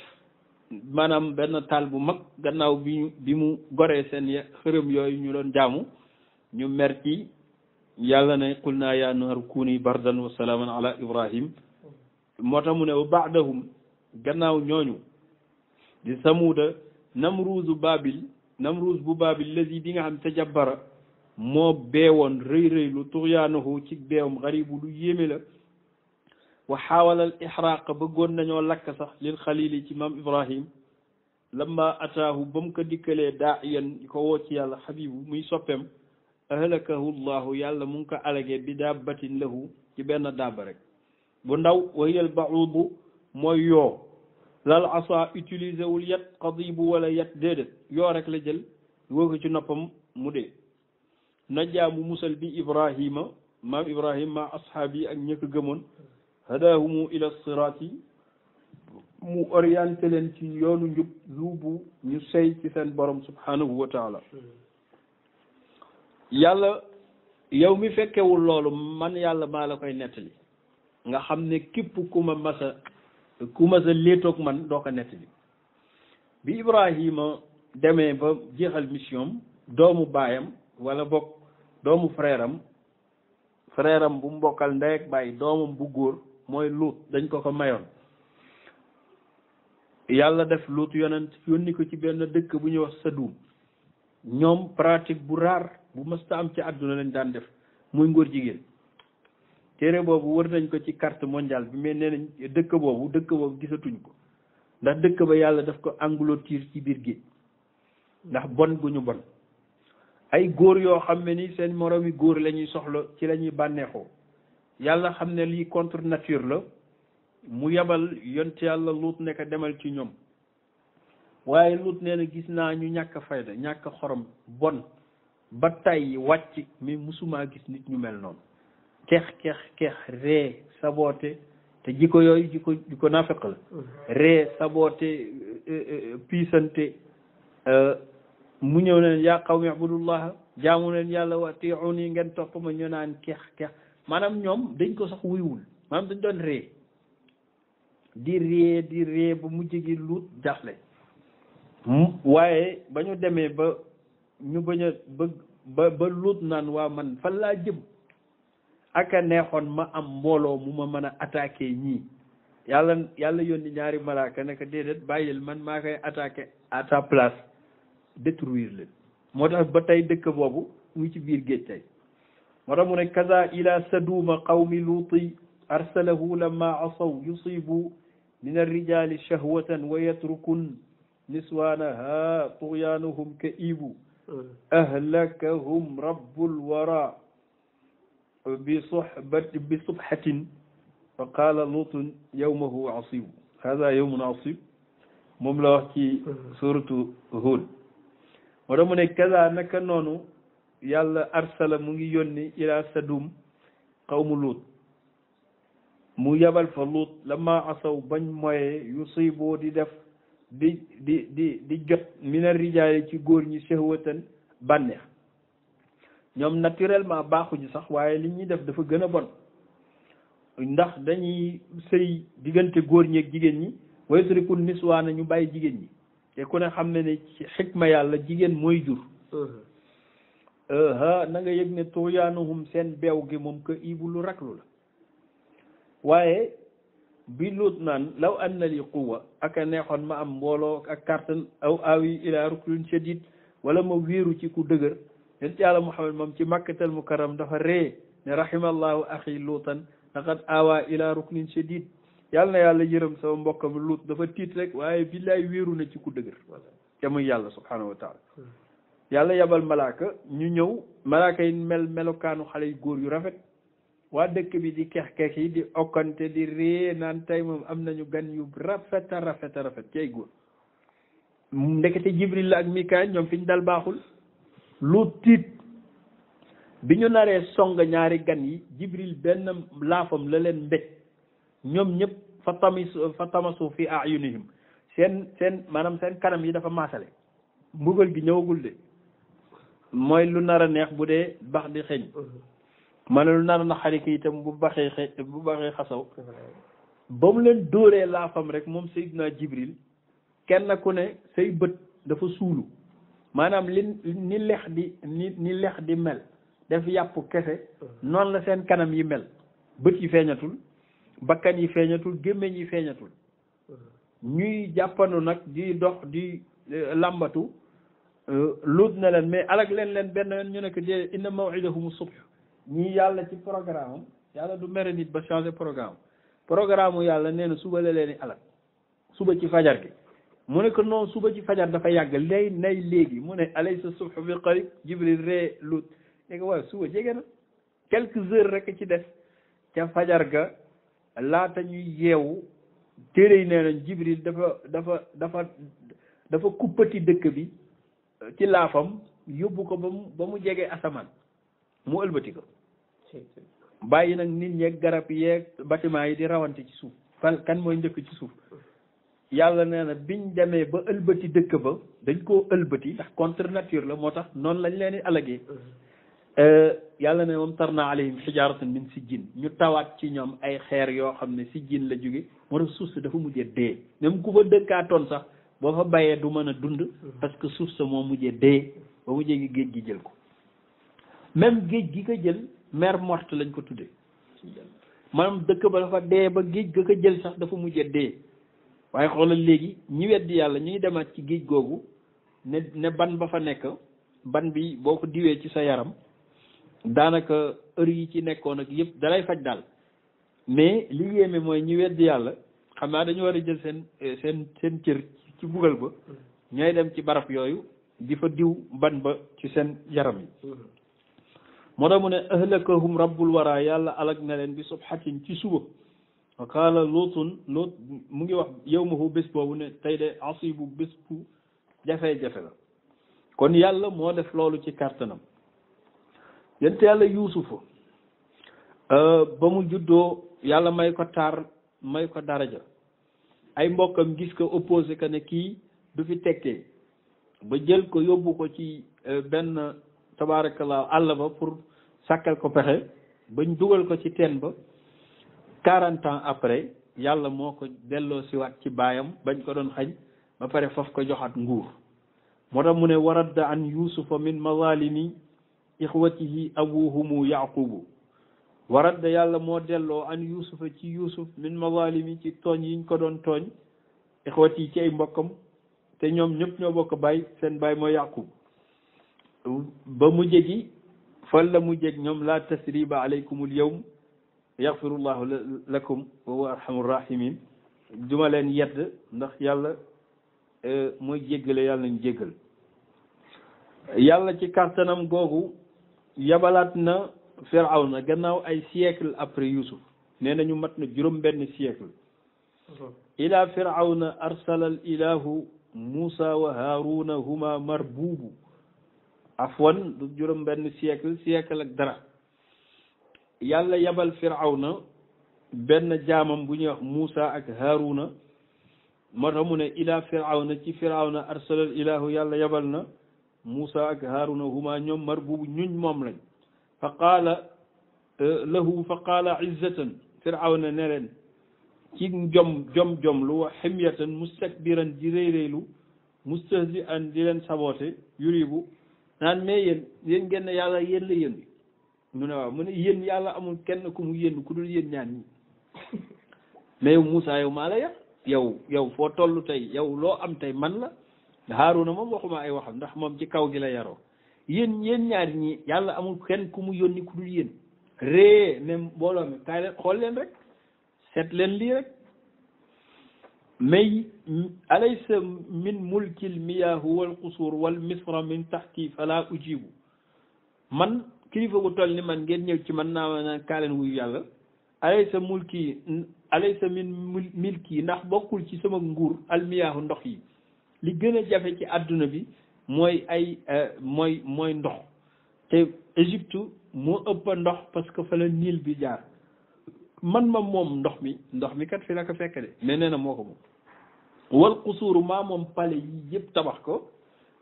maanaam benn taal bu mag gannaaw bi mu goree seen xërëm yooyu ñu doon jaamu ñu mer ci yàlla ne qul naa yaa naaru kuuni bardan wa salaaman ala Ibrahim moo tax mu ne wa baadahum gannaaw ñooñu di samuuda Namruus bu Baabil lazi bi nga xam tajabbara moo beewoon rëy lu tuxyaanahu ci beewam xaribu lu yéeme la wa xaawalal ixraaq bëggoon nañoo lakk sax lil xalili ci maam Ibrahim lamma ataahu ba mu ko dikkalee daa'iyan ko woo ci yàlla xabibu muy soppeem ahlakahu llahu yàlla mu ngi ko alage bi dabbatin lahu ci benn dabba rek bu ndaw wahiyal ba'uudu mooy yoo lal asa utilisé wul yat qadibu wala yat déedéet yoo rek la jël woo ko ci noppam mu dee najaa mu musal bi Ibrahima maam Ibrahima ma ashaabi ak ñëkk gëmoon hadahumu ila siraati mu orienté leen ci yoonu njub luubu ñu sey ci seen borom subhanahu wa taala yàlla yow mi fekkewul loolu man yàlla maa la koy nettali nga xam ne képp ku ma masa léetoog man doo ko nettali bi Ibrahima demee ba jeexal mission doomu baayam wala bokk doomu frère am bu mbokkal ndey ak baay doomam bu góor mooy Luut dañ ko mayoon yàlla def Luut yonent yónni ko ci benn dëkk bu ñuy wax Sadum ñoom pratique bu raar bu mësta am ci àdduna lañ daan def muy ngóor jigéen téere boobu wër nañ ko ci carte mondiale bi mais nee nañ dëkk boobu gisatuñ ko ndax dëkk ba yàlla daf ko engloutir ci biir géej ndax bon gu ñu bon ay góor yoo xam ne ni seen moroomi góor la ñuy soxla ci la ñuy bànneexoo yàlla xam ne lii contre nature la mu yebal yont yàlla Luut nekk demal ci ñoom waaye Luut nee na gis naa ñu ñàkk fayda ñàkk xorom bon ba tay wàcc mais musumaa gis nit ñu mel noonu keex ree saboote te jikko yooyu jikko naafeq la ree saboote piisante mu ñëw leen yaa qawmi abudullah jaamu leen yàlla wa atiuni ngeen topp ma ñu naan keex maanaam ñoom dañ ko sax wuyuwul maanaam dañ doon ree di ree ba mujj gi Luut jaxle waaye ba ñu demee ba ñu bañ a ba Luut naan waa man fan laa jëm aka neexoon ma am mbooloo mu ma mën a attaqué ñii yàlla yónni ñaari malaaka ne ko déedéet bàyyil man maa koy attaqué à ta place détruire leen moo tax ba tey dëkk boobu mu ci biir géej tey moo tax mu ne kaza ila saduma qawmi luuti arsalahu lamma asaw yusibu min arrijali shahwatan wa yatrukun niswanaha tughyanuhum ka ibu ahlakahum rabbul wara bi subhatin fa qaala luutun yawmahu asib hada yawmun asib moom la wax ci suratu Hud moo tax mu ne kaza naka noonu yàlla arsala mu ngi yónni ila sadum qawmu Luut mu yabal fa Luut lama asaw bañ moye yusibo di def di jot mina rijaali ci góor ñi shahwatan bànneex ñoom naturellement baaxuñu sax waaye li ñuy def dafa gën a bon ndax dañuy sëy diggante góor ñi ak jigéen ñi wa yatrukun niswaana ñu bàyyi jigéen ñi te ku ne xam ne ci xikma yàlla jigéen mooy jur na nga yëg ne tughyanuhum seen beew gi moom que ibu lu raklu la waaye bi Luut naan law anna li quwwa ak a neexoon ma am mbooloo ak kartan aw awi ila ruknin shadid wala ma wéeru ci ku dëgër yonent yàlla Muhammad moom ci makkatal mukarram dafa ree ne rahimallahu axi luutan laqad awa ila ruknin shadid yàlla na yàlla yërëm sama mbokkam Luut dafa tiit rek waaye billaay wéeru na ci ku dëgër te muy yàlla subhanahu wa taala yàlla yabal malaaka ñu ñëw malaaka yi melokaanu xale yu góor yu rafet waa dëkk bi di kex-kex yi di okkante di ree naan tey moom am nañu gan yu rafet a rafet a rafet cay góor ndekete Jibril la ak Mikaayil ñoom fi ñu dal baaxul. Luut tiit bi ñu naree song ñaari gan yi Jibril benn laafam la leen mbéj ñoom ñëpp fa tamasu fi ayunihim seen maanaam seen kanam yi dafa maasale mbugal gi ñëwagul de mooy lu nar a neex bu dee bax di xeeñ ma ne lu nar a naqari ki itam bu baxee xasaw ba mu leen dóoree laafam rek moom Seydina Jibril kenn ku ne say bët dafa suulu maanaam ni lex di mel def yàpp kese noonu la seen kanam yi mel bët yi feeñatul bakkan yi feeñatul gémmiñ yi feeñatul ñuy jàppandu nag di dox di làmbatu Luut na leen mais alag leen benn yoon ñu nekk de inna maw'idahumu subh ñii yàlla ci programme am yàlla du mere nit ba changer programme yàlla nee na suba la leen di alag suba ci fajar gi mu ne ko non suba ci fajar dafa yàgg léegi mu ne alaysa subhu bi qarib Jibril ree Luut léegi waaye suba jege na quelques heures rek ci des ca fajar ga laata ñuy yeewu téere yi nee nañ Jibril dafa kuppati dëkk bi ci laafam yóbbu ko ba mu jege asamaan mu ëlbati ko bàyyi nag nit ñeeg garab yeeg bâtiment yi di rawante ci suuf kan mooy njëkk ci suuf yàlla nee na biñ demee ba ëlbati dëkk ba dañ koo ëlbati ndax contre nature la moo tax noonu lañ leen di alagee yàlla ne moom tarna alayhim xijaaratan min sijjin ñu tawaat ci ñoom ay xeer yoo xam ne sijjin la jóge moo tax suuf sa dafa mujjee dee même ku fa dëkkaatoon sax boo fa bayee du mën a dund parce que suuf sa moo mujjee dee ba mujjee gi géej gi jël ko même géej gi ko jël mer morte lañ ko tuddee maanaam dëkk ba dafa dee ba géej ga ko jël sax dafa mujjee dee waaye xoolal léegi ñi weddi yàlla ñu ngi demaat ci géej googu ne ban ba fa nekk ban bi boo ko diwee ci sa yaram daanaka heure yi ci nekkoon ak yëpp dalay faj daal mais li yéeme mooy ñi weddi yàlla xam naa dañu war a jël seen cër ci bugal ba ñooy dem ci barab yooyu di fa diw ban ba ci seen yaram yi moo tax mu ne ahlakahum rabbul wara yàlla alag na leen bi subhatin ci suba wa qaala Luut mu ngi wax yawmahu bés boobu ne tey de asibu bés bu jafe-jafe la kon yàlla moo def loolu ci kàttanam yonent yàlla yuusufa ba mu juddoo yàlla may ko taar may ko daraja ay mbokkam gis ko opposé que ne kii du fi tekkee ba jël ko yóbbu ko ci benn tabaarakallah àll ba pour sàkkal ko pexe bañ dugal ko ci teen ba 40 ans après yàlla moo ko delloo siwaat ci baayam bañ ko doon xañ ba pare faf ko joxaat nguur moo tax mu ne waradda an yusufa min mazalimi ixwatihi abuhumu yaqubu waradda yàlla moo delloo an yusufa ci yusuf min mazalimi ci tooñ yiñ ko doon tooñ ixwati ci ay mbokkam te ñoom ñëpp ñoo bokk baay seen baay mooy yaqub ba mu jegi fan la mu jeg ñoom la tasriba alaykumul yawm yaxfirullahu lakum wa huwa arhamur rahimin duma leen yedd ndax yàlla mooy jéggale yàlla nañ jéggal yàlla ci kàttanam googu yabalaat na Firawna gannaaw ay siècle après Yusuf nee nañu mat na juróom benn siècle ila Firawna arsala al ilahu Musa wa Haruna huma marbubu afwan du juróom benn siècle ak dara yàlla yabal Firawna benn jaamam bu ñuy wax Musa ak Haruna moo tax mu ne ila Firawna ci Firawna arsala al ilahu yàlla yabal na Musa ak Haruna huma ñoom marbubu ñuñ moom lañ fa qaala izzatan Firawna ne leen ci jom lu wa ximyatan mustakbiran di réyréylu mustahzi'an di leen saboote yuribu naan mais yéen ngeen ne yàlla yéen la yéen mu ne waaw mu ne yéen yàlla amul kenn ku mu yéen ku dul yéen ñaan ñi mais yow Moussa yow maa la yar yow foo toll tey yow loo am tey man la Haaruna moom waxuma ay waxam ndax moom ci kaw gi la yaroo yéen ñaar ñi yàlla amul kenn ku mu yónni ku dul yéen ree ne mbooloo mi kaay leen xool leen rek seet leen lii rek mais alaysa min mulkil miyaahu wal qusur wal misra min tahti fala ujibu man kilifa gu toll ni man ngeen ñëw ci man naa naan kaa leen wuyu yàlla alaysa mulki alaysa min milki ndax bokkul ci sama nguur almiyaahu ndox yi li gën a jafe ci àdduna bi mooy mooy ndox te Égypte moo ëpp ndox parce que fa la Nil bi jaar man ma moom ndox mi kat fi la ko fekk de mais nee na moo ko moom wal qusuuru maa moom palais yi yëpp tabax ko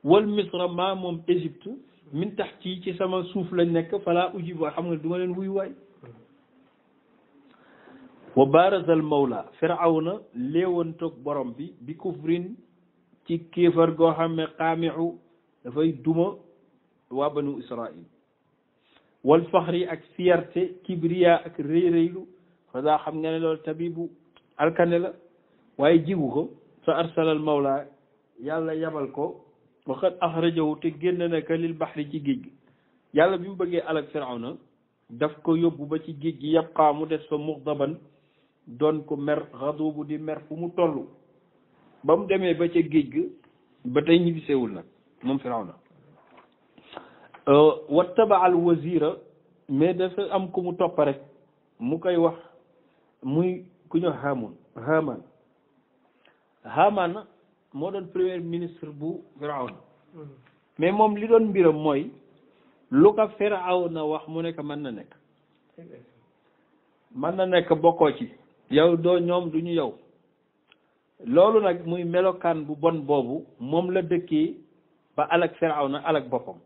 wal misra maa moom Égypte min tax ci sama suuf lañ nekk falaa ujib waay xam nga du ma leen wuyu waay wa barazal mawla firawna léewantoog borom bi kufrin ci kéefar goo xam ne xaamixu dafay duma waa banu israil wal faxri ak fierté kibriya ak réy-réylu fa daa xam nga ne loolu tabibu alkane la waaye jigu ko fa arsalal mawla yàlla yabal ko waxat axrajahu te génn naka lil baxri ci géej gi yàlla bi mu bëggee alak firawna daf ko yóbbu ba ci géej gi yabqaa mu des fa muxdaban doon ko mer xadubu di mer fu mu toll ba mu demee ba ca géej gi ba tey ñibbisewul nag moom firawna wattaba al wazira mais dafa am ku mu topp rek mu koy wax muy ku ñu Haamaan moo doon premier ministre bu firawna mais moom li doon mbiram mooy lu ko firawna wax mu nekk mën na nekk bokkoo ci yow doo ñoom du ñu yow loolu nag muy melokaan bu bon boobu moom la dëkkee ba alak firawna alak boppam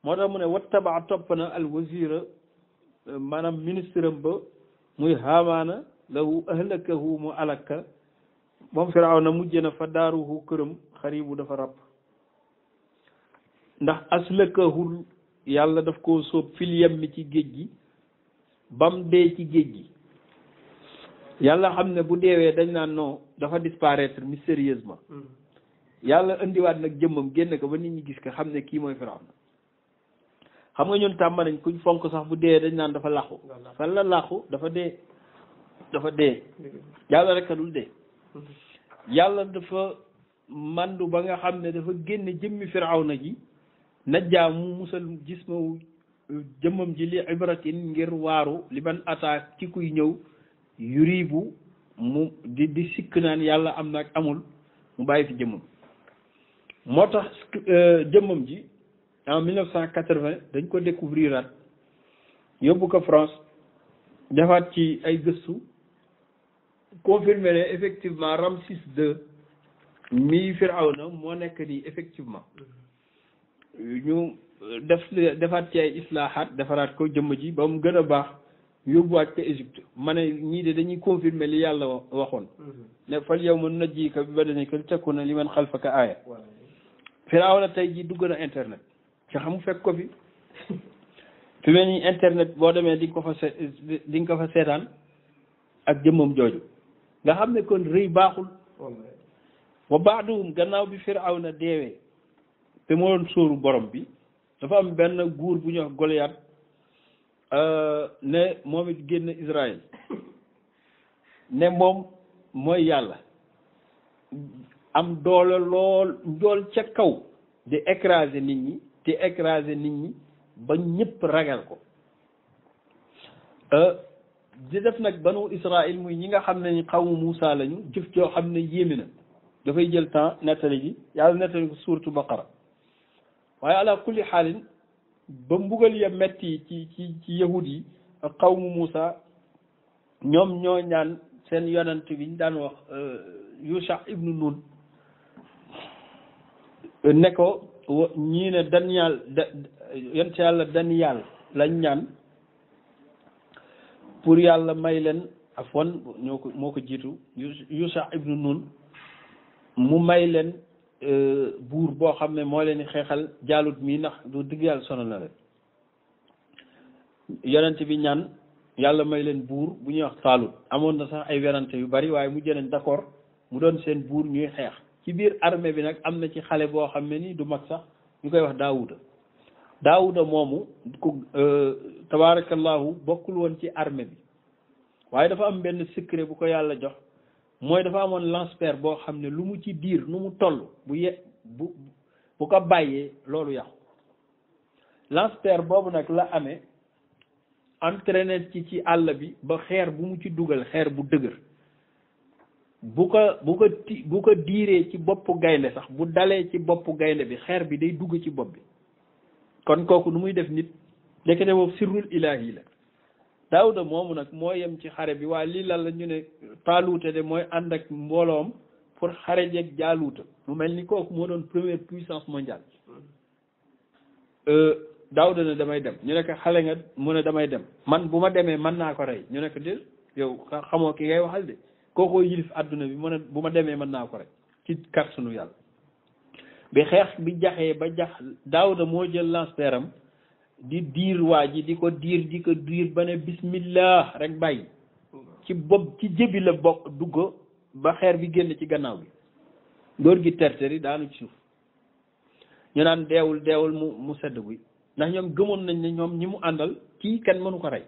moo tax mu ne wattaba topp na al wazira maanaam ministre am ba muy Haamaana lahu ahlakahu mu alaka moom firawna mujj na fa daaruhu këram xaribu dafa ràpp ndax aslakahul yàlla daf koo sóob fil yemmi ci géej gi bam dee ci géej gi yàlla xam ne bu deewee dañ naan non dafa disparaître mystérieusement yàlla indiwaat nag jëmmam génn ko ba nit ñi gis ko xam ne kii mooy firawna xam nga ñun tàmm nañ kuñ fonk sax bu dee dañ naan dafa làqu fan la làqu dafa dee yàlla rek a dul dee yàlla dafa mandu ba nga xam ne dafa génne jëmmi firawna ji najjaa mu musal gis ma jëmmam ji li ibratin ngir waaru li ban attaque ci kuy ñëw yuribu mu di sikk naan yàlla am na ak amul mu bàyyi fi jëmmam moo tax jëmmam ji en 1980 dañ ko découvrir yóbbu ko France defaat ci ay gëstu confirmé ne effectivement Ramsis II mi Firawna moo nekk nii effectivement ñu defaat ci ay islaahaat defaraat ko jëmm ji ba mu gën a baax yóbbuwaat ko Égypte ma ne ñii de dañuy confirmer li yàlla waxoon ne fal yawma nunajjika bi badanika li takuna liman xalfaka aaya Firawna tey jii dugg na internet ci xam fekk ko fi fi mel ni internet boo demee di nga ko fa seetaan ak jëmmam jooju nga xam ne kon rëy baaxul wa baaduhum gannaaw bi Firawna deewee te moo doon sóoru borom bi dafa am benn guur bu ñuy wax Goliath ne moom it génn Israël ne moom mooy yàlla am doole lool njool ca kaw di écraser nit ñi ba ñëpp ragal ko di def nag banu Israël muy ñi nga xam ne ñu xawmu Muusa lañu jëf joo xam ne yéeme na dafay jël temps nettali ji yàlla nettali ko suuratu Baqara waaye ala kulli xaalin ba mbugal ya metti ci yahud yi ak xawmu Muusa ñoom ñoo ñaan seen yonent bi ñu daan wax Yusha ibnu Nun ne ko ñii ne Daniel yonent yàlla Daniel lañ ñaan pour yàlla may leen afwan moo ko jiitu Yusha ibnu Nun mu may leen buur boo xam ne moo leen di xeexal jaalut mii ndax du digg yàlla sonal na leen yonent bi ñaan yàlla may leen buur bu ñuy wax Taalut amoon na sax ay werante yu bari waaye mu jënañ d'accord mu doon seen buur ñuy xeex ci biir armée bi nag am na ci xale boo xam ne ni du mag sax ñu koy wax Daawuda moomu ku tabaarakallahu bokkul woon ci armée bi waaye dafa am benn secret bu ko yàlla jox mooy dafa amoon lance-pierre boo xam ne lu mu ci diir nu mu toll bu ko bàyyee loolu yàqu lance-pierre boobu nag la amee entraîné ci àll bi ba xeer bu mu ci dugal xeer bu dëgër bu ko diiree ci boppu gaynde sax bu dalee ci boppu gaynde bi xeer bi day dugg ci bopp bi kon kooku nu muy def nit ndekete boobu sirrul ilaahi la Daawuda moomu nag moo yem ci xare bi waa lii lan la ñu ne Taaluuta de mooy ànd ak mbooloom pour xare jeeg Jaaluuta mu mel ni kooku moo doon première puissance mondiale Daawuda ne damay dem ñu ne ko xale nga mu ne damay dem man bu ma demee mën naa ko rey ñu ne ko déet yow xamoo ki ngay waxal de kookoo yilif àdduna bi mu ne bu ma demee mën naa ko rey ci kàttanu yàlla bi xeex bi jaxee ba jax Daawuda moo jël lance-pierre am di diir waa ji di ko diir ba ne bismillah rek bàyyi ci bopp ci jëbi la bokk dugg ba xeer bi génn ci gannaaw bi góor gi terteri daanu ci suuf ñu naan deewul mu sedd guy ndax ñoom gëmoon nañ ne ñoom ñi mu àndal kii kenn mënu ko rey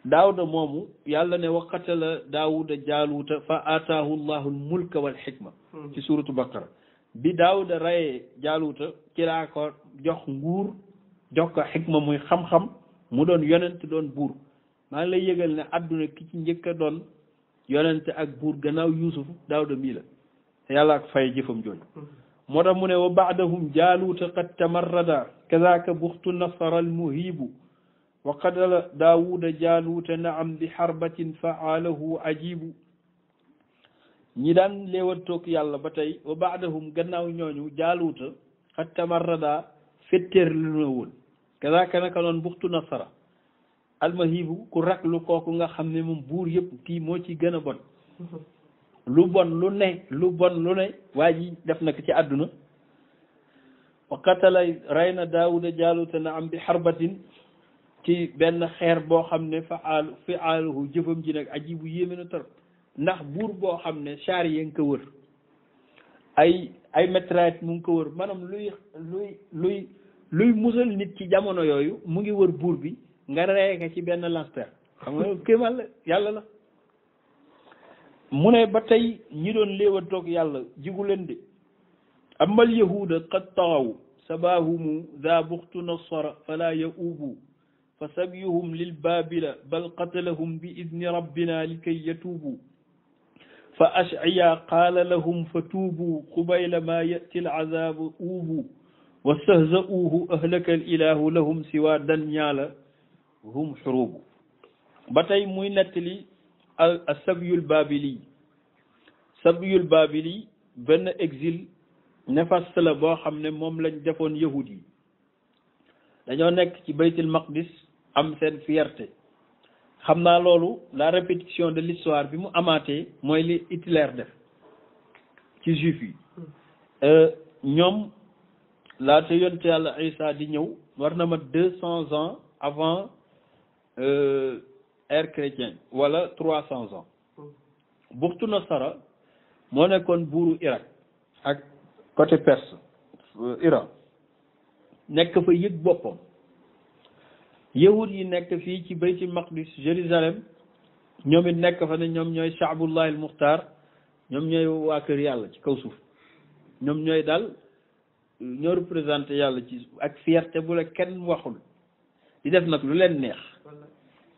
Daawuda moomu yàlla ne wa qatala Daawuda Jaaluuta fa ataahu llahu al mulka wal xikma ci suuratu Baqara bi Daawuda reyee Jaaluuta ci laa ko jox nguur jox ko xikma muy xam-xam mu doon yonent doon buur maa ngi lay yëgal ne àdduna ki ci njëkk a doon yonent ak buur gannaaw Yuusuf Daawuda mii la te yàlla ak fay jëfam jooju moo tax mu ne wa baadahum Jaaluuta qad tamarrada kazaaka buxtu nasara al muhibu wa qatala Daawuda Jaaluuta naam bi xarbatin faalahu ajibu ñi daan léewatoog yàlla ba tey wa baadahum gannaaw ñooñu Jaaluuta qad tamarrada fetteer lu na woon kazaaka naka noon buxtu nasara almahibu ku raklu kooku nga xam ne moom buur yëpp kii moo ci gën a bon lu bon lu ne waa ji def na ko ci àdduna wa qatala rey na Daawuda Jaaluuta na am bi xarbatin ci benn xeer boo xam ne faaluhu jëfam ji nag ajibu yéeme na torop ndax buur boo xam ne char yi nga ko wër ay métraillette mu ngi ko wër maanaam luy musal nit ci jamono yooyu mu ngi wër buur bi nga reye ko ci benn lance-pierre xam nga kéemal la yàlla la mu ne ba tey ñi doon léewatoog yàlla jigu leen de amal yahuuda qad taxaw sabahumu za buxtu nasara fala yaubu fa sabyuhum lil babila bal qatalahum bi idni rabbina likay yatuubu fa ashciya qaala lahum fa tuubu qubayla ma yati alazabu uubu wastahza'uuhu ahlaka alilahu lahum siwa danyaala hum xurubu ba tey muy nettali sabyul babili benn exil néfaste la boo xam ne moom lañ defoon yahud yi dañoo nekk ci baytul maqdis am seen fierté xam naa loolu la répétition de l'histoire bi mu amaatee mooy li Hitler def ci juif yi ñoom laata yonte yàlla Isa di ñëw war na ma 200 ans avant ère chrétienne wala 300 ans buxtu nasara moo nekkoon buuru Irak ak côté Perse Iran nekk fa yëg boppam yahud yi nekk fii ci baytul maqdis Jérusalem ñoom it nekk fa ne ñoom ñooy shaabullahi al muxtaar ñoom ñooy waa kër yàlla ci kaw suuf ñoom ñooy daal ñoo représenté yàlla ci ak fierté bu la kenn waxul di def nag lu leen neex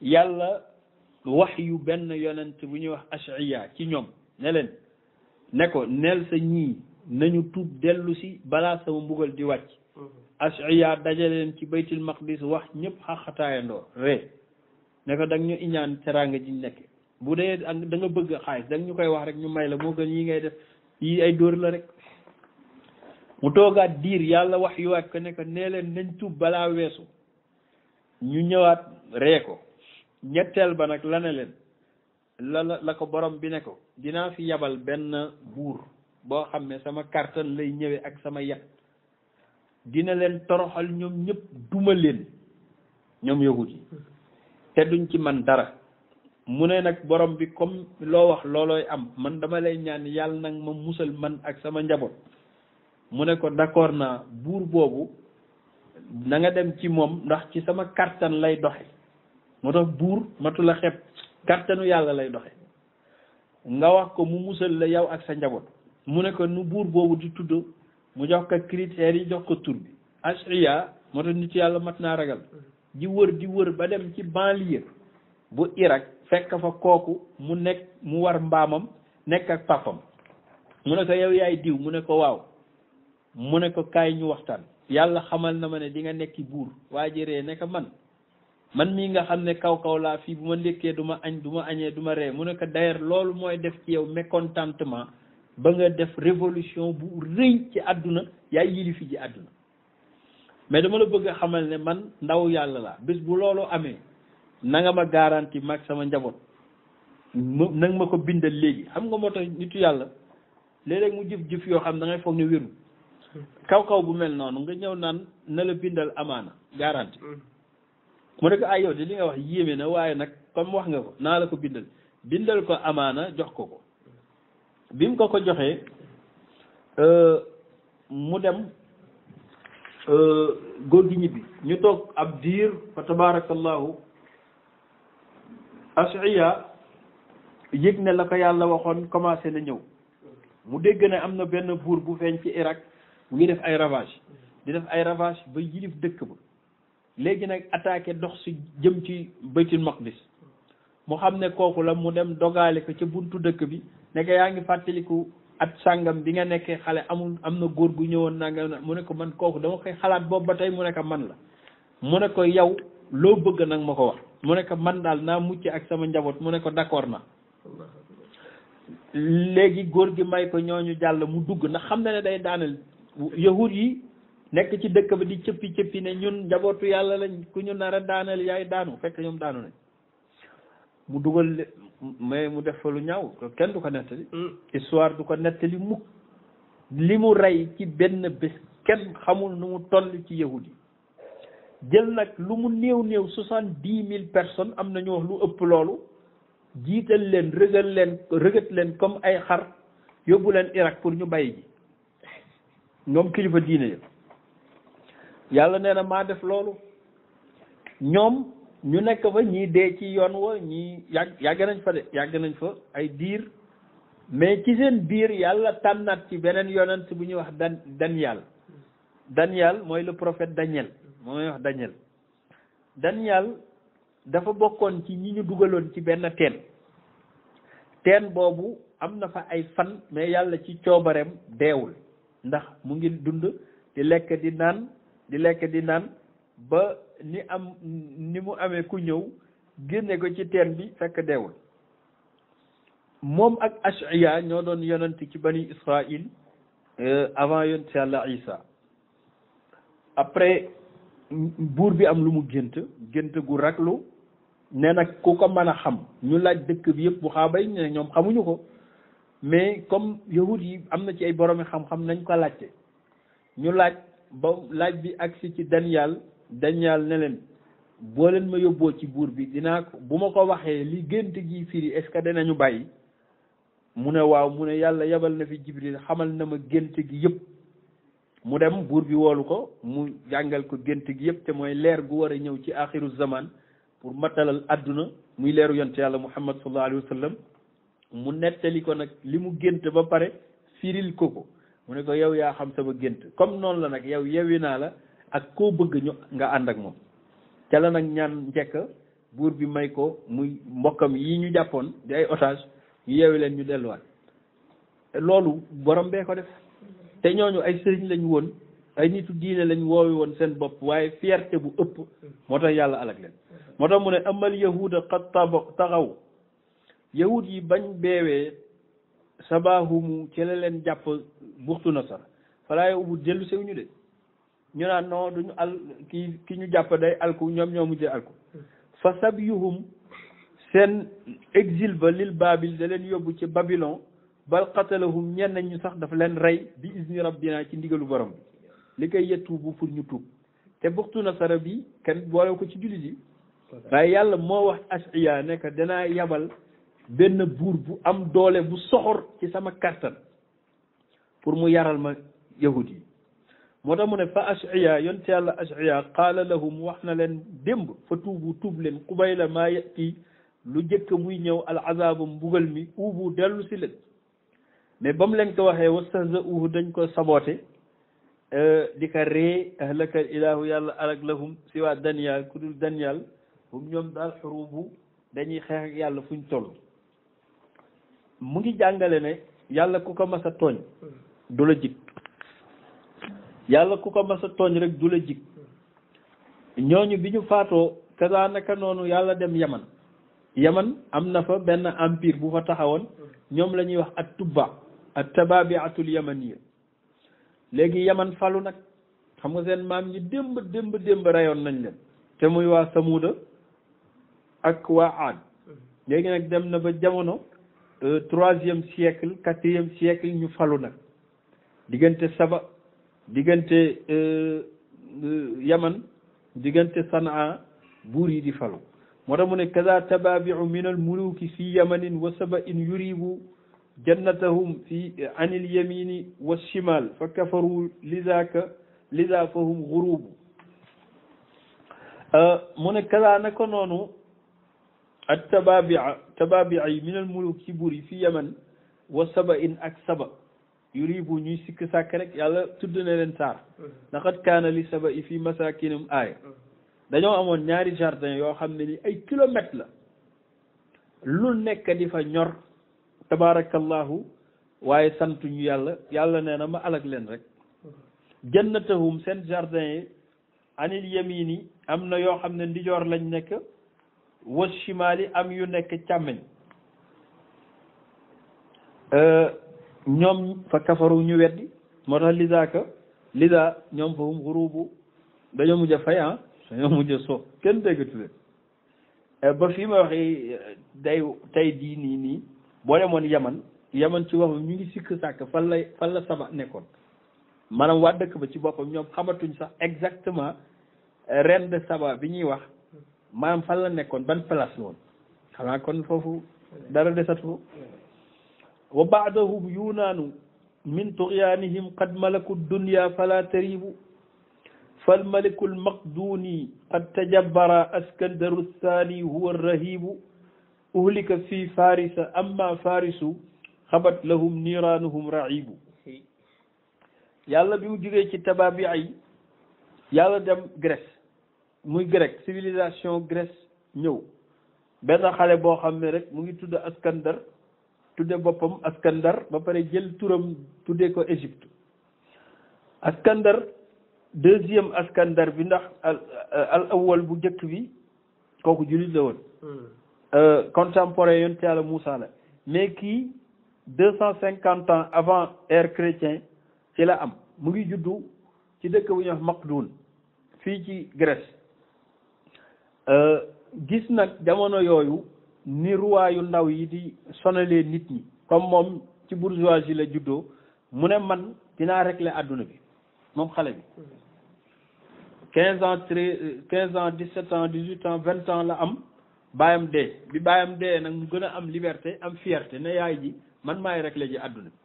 yàlla wax yu benn yonent bu ñuy wax Ash'iya ci ñoom ne leen ne ko neel sa ñii nañu tuub dellu si balaa sama mbugal di wàcc Ash'iya dajale leen ci baytul maqdis wax ñëpp xaxataayandoo ree ne ko da nga ñu iñaan teraanga ji nekk bu dee da nga bëgg xaalis da nga ñu koy wax rek ñu may la moo gën yi ngay def yi ay dóor la rek mu toogaat diir yàlla wax yu waat ko ne ko nee leen nañ tuub balaa weesu ñu ñëwaat ree ko ñetteel ba nag la ne leen la ko borom bi ne ko dinaa fi yabal benn buur boo xam ne sama kàttan lay ñëwee ak sama yat dina leen toroxal ñoom ñëpp duma leen ñoom yahud yi te duñ ci man dara mu ne nag borom bi comme loo wax loolooy am man dama lay ñaan yàlla nag ma musal man ak sama njaboot mu ne ko d'accord naa buur boobu na nga dem ci moom ndax ci sama kàttan lay doxe moo tax buur matu la xeeb kàttanu yàlla lay doxe nga wax ko mu musal la yow ak sa njaboot mu ne ko nu buur boobu di tudd mu jox ko critères yi jox ko tur bi Ash'iya moo tax nit yàlla mat naa ragal di wër ba dem ci banlieue bu Irak fekk fa kooku mu war mbaamam nekk ak papam mu ne ko yow yaay diw mu ne ko waaw mu ne ko kaay ñu waxtaan yàlla xamal na ma ne di nga nekki buur waa ji ree ne ko man mii nga xam ne kaw laa fii bu ma ndékkee du ma añ du ma añee du ma ree mu ne ko d'ailleurs loolu mooy def ci yow mécontentement ba nga def révolution bu rëy ci àdduna yaay yilifi ji àdduna mais dama la bëgg a xamal ne man ndaw yàlla laa bés bu loolu amee na nga ma garanti mag sama njaboot na nga ma ko bindal léegi xam nga moo tax nitu yàlla léeg-léeg mu jëf yoo xam da ngay foog ne wéru kaw bu mel noonu nga ñëw naan na la bindal amaana garanti mu ne ko ay yow de li nga wax yéeme na waaye nag comme wax nga ko naa la ko bindal ko amaana jox ko bi mu ko joxee mu dem góor gi ñibbi ñu toog ab diir fa tabarakallahu Ash'iya yëg ne la ko yàlla waxoon commencé na ñëw mu dégg ne am na benn buur bu feeñ ci Irak mu ngi def ay ravage ba yilif dëkk ba léegi nag attaqué dox si jëm ci baytul maqdis mu xam ne kooku la mu dem dogaale ko ca buntu dëkk bi nekk yaa ngi fàttaliku at sàngam bi nga nekkee xale am na góor gu ñëwoon nanga mu ne ko man kooku dama koy xalaat boobu ba tey mu ne ko man la mu ne ko yow loo bëgg nag ma ko wax mu ne ko man daal naa mucc ak sama njaboot mu ne ko d'accord na léegi góor gi may ko ñooñu jàll mu dugg ndax xam na ne day daaneel yahud yi nekk ci dëkk ba di cëppi ne ñun njabootu yàlla lañ ku ñu nar a daaneel yaay daanu fekk ñoom daanu nañ mu dugal mais mu def fa lu ñaaw kenn du ko nettali histoire du ko nettali mukk li mu rey ci benn bés kenn xamul nu mu toll ci yahud yi jël nag lu mu néew 70,000 personnes am na ñu wax lu ëpp loolu jiital leen rëgët leen comme ay xar yóbbu leen Irak pour ñu bàyyi ji ñoom kilifa diine ya yàlla nee na maa def loolu ñoom ñu nekk fa ñii dee ci yoon wa ñii yàgg nañ fa ay diir mais ci seen biir yàlla tànnaat ci beneen yonent bu ñuy wax Daniel mooy le prophète Daniel mooy wax Daniel dafa bokkoon ci ñi ñu dugaloon ci benn teen boobu am na fa ay fan mais yàlla ci coobareem deewul ndax mu ngi dund di lekk di naan ba ni mu amee ku ñëw génne ko ci teen bi fekk deewul moom ak Ash'iya ñoo doon yonent ci bani Israël avant yonent yàlla Isa après buur bi am lu mu gént gu raglu ne nag ku ko mën a xam ñu laaj dëkk bi yëpp bu xaabay ne ñoom xamuñu ko mais comme yahud yi am na ci ay boroomi xam-xam nañ ko laajte ñu laaj bi agsi ci Daniel ne leen boo leen ma yóbboo ci buur bi dinaa ko bu ma ko waxee li gént gi firi est-ce que danañu bàyyi mu ne waaw mu ne yàlla yabal na fi Jibril xamal na ma gént gi yëpp mu dem buur bi woolu ko mu jàngal ko gént gi yëpp te mooy leer gu war a ñëw ci axiru zaman pour matalal adduna muy leeru yonte yàlla Muhammad sallallahu alayhi wa sallam mu nettali ko nag li mu gént ba pare firil ko mu ne ko yow yaa xam sama gént comme noonu la nag yow yewi naa la ak koo bëgg ñu nga ànd ak moom ca la nag ñaan njëkk buur bi may ko muy mbokkam yi ñu jàppoon di ay otage ñu yewi leen ñu delluwaat loolu borom bee ko def te ñooñu ay sëriñ lañ woon ay nitu diine lañ woowi woon seen bopp waaye fierté bu ëpp moo tax yàlla alak leen moo tax mu ne amal yahuda qad taxaw yahud yi bañ beewee sabahumu ci la leen jàpp buxtu nasar falaaye ubu dellu sew ñu de ñu naan non duñu ki ñu jàpp day alku ñoom ñoo mujjee alku fa sabiyuhum seen exil ba lil babil da leen yóbbu ci Babylon bal qatalahum ñenn ñu sax dafa leen rey bi izni rabbina ci ndigalu borom bi li koy yettuubu pour ñu tuub te buxtu nasara bi kenn boole ko ci jullit yi waaye yàlla moo wax Ash'iya ne que danaa yabal benn buur bu am doole bu soxor ci sama kattan pour mu yaral ma yahud yi moo tax mu ne fa Ash'iya yonte yàlla Ash'iya qaala lahum wax na leen démb fa tuub leen qubayla maa yati lu jëkk muy ñëw al azaabu mbugal mi uubu dellu si leen mais ba mu leen ko waxee wastahza'uhu dañ ko saboote di ka ree ahlaka ilaahu yàlla alak lahum si waa Daniel ku dul Daniel hum ñoom daal xurubu dañuy xeex ak yàlla fuñ toll. mu ngi jàngale ne yàlla ku ko mas a tooñ du la jig yàlla ku ko mas a tooñ rek du la jig ñooñu bi ñu faatoo kaza naka noonu yàlla dem yaman am na fa benn empire bu fa taxawoon ñoom la ñuy wax at tababiatul yamaniya léegi yaman falu nag xam nga seen maam ñi démb rayoon nañ leen te muy waa samuuda ak waa aad léegi nag dem na ba jamono 3e siècle 4e siècle ñu falu nag diggante saba diggante yaman diggante sanaa buur yi di falu moo tax mu ne kaza tababiu min al muluki fi yamanin wa saba in yuribu jannatahum fi anil yamini wa shimal fa kafaru liza fahum gurubu mu ne kaza naka noonu at tababii min al muluk ci buur yi fi yaman wa saba in ak saba yuribu ñuy sikk sàkk rek yàlla tudd na leen saar laqad kaana li saba i fi masakinum aaya dañoo amoon ñaari jardin yoo xam ne ni ay kilomètres la lu nekk di fa ñor tabarakallahu waaye santuñu yàlla nee na ma alag leen rek jannatahum seen jardin yi anil yamini am na yoo xam ne ndijoor lañ nekk wa shimali am yu nekk càmmeñ ñoom fa kafaru ñu weddi moo tax lisa ñoom fa hum xurubu dañoo mujj a fay dañoo mujj a so kenn déggatu leen ba fii ma waxee tey jii nii boo demoon yaman ci waxu ñu ngi sikk sàkk fan la saba nekkoon maanaam waa dëkk ba ci boppam ñoom xamatuñ sax exactement reine de saba bi ñuy wax maanaam fan la nekkoon ban place la woon xanaa kon foofu dara desatu wa baadahum yunaanu min tughyanihim qad malaku dunya fala taribu fal malikul maqduni qad tajabbara askandaru thani huwa rahibu uhlika fi farisa amma farisu xabat lahum niiraanuhum raibu yàlla bi mu jógee ci tababi ay yàlla dem Grèce muy grec civilisation Grèce ñëw benn xale boo xam ne rek mu ngi tudd Askandar tudde boppam Askandar ba pare jël turam tudde ko Égypte Askandar deuxième Askandar bi ndax al awwal bu njëkk bi kooku jullit la woon contemporain yonent Yàlla Moussa la mais kii 250 ans avant ère chrétien ci la am mu ngi juddu ci dëkk bu ñuy wax Maqdun fii ci Grèce gis nag jamono yooyu ni roi yu ndaw yi di sonalee nit ñi comme moom ci bourgeoisie la juddoo mu ne man dinaa régler àdduna bi moom xale bi 15 ans 15 ans 17 ans 18 ans 20 ans la am baayam dee bi baayam dee nag mu gën a am liberté am fierté ne yaay ji man maay régler ji àdduna bi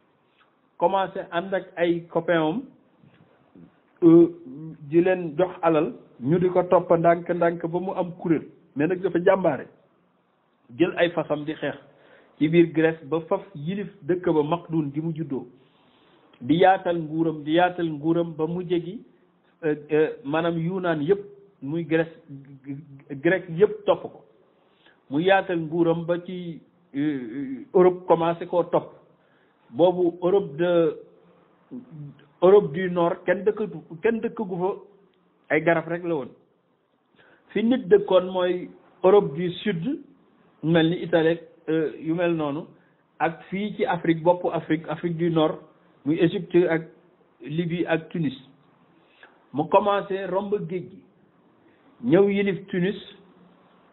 commencé ànd ak ay copain am di leen jox alal ñu di ko topp ndànk ba mu am kuréel mais nag dafa jàmbaare jël ay fasam di xeex ci biir Grèce ba faf yilif dëkk ba Maqdun gi mu juddoo di yaatal nguuram ba mu jegi maanaam Yunaan yëpp muy Grèce grec yëpp topp ko mu yaatal nguuram ba ci Europe commencé koo topp boobu Europe du Nord kenn dëkkagu fa ay garab rek la woon fi nit dëkkoon mooy Europe du Sud mel ni Italie yu mel noonu ak fii ci Afrique boppu Afrique du Nord muy Égypte ak Libye ak Tunis mu commencé romb géej gi ñëw yilif Tunis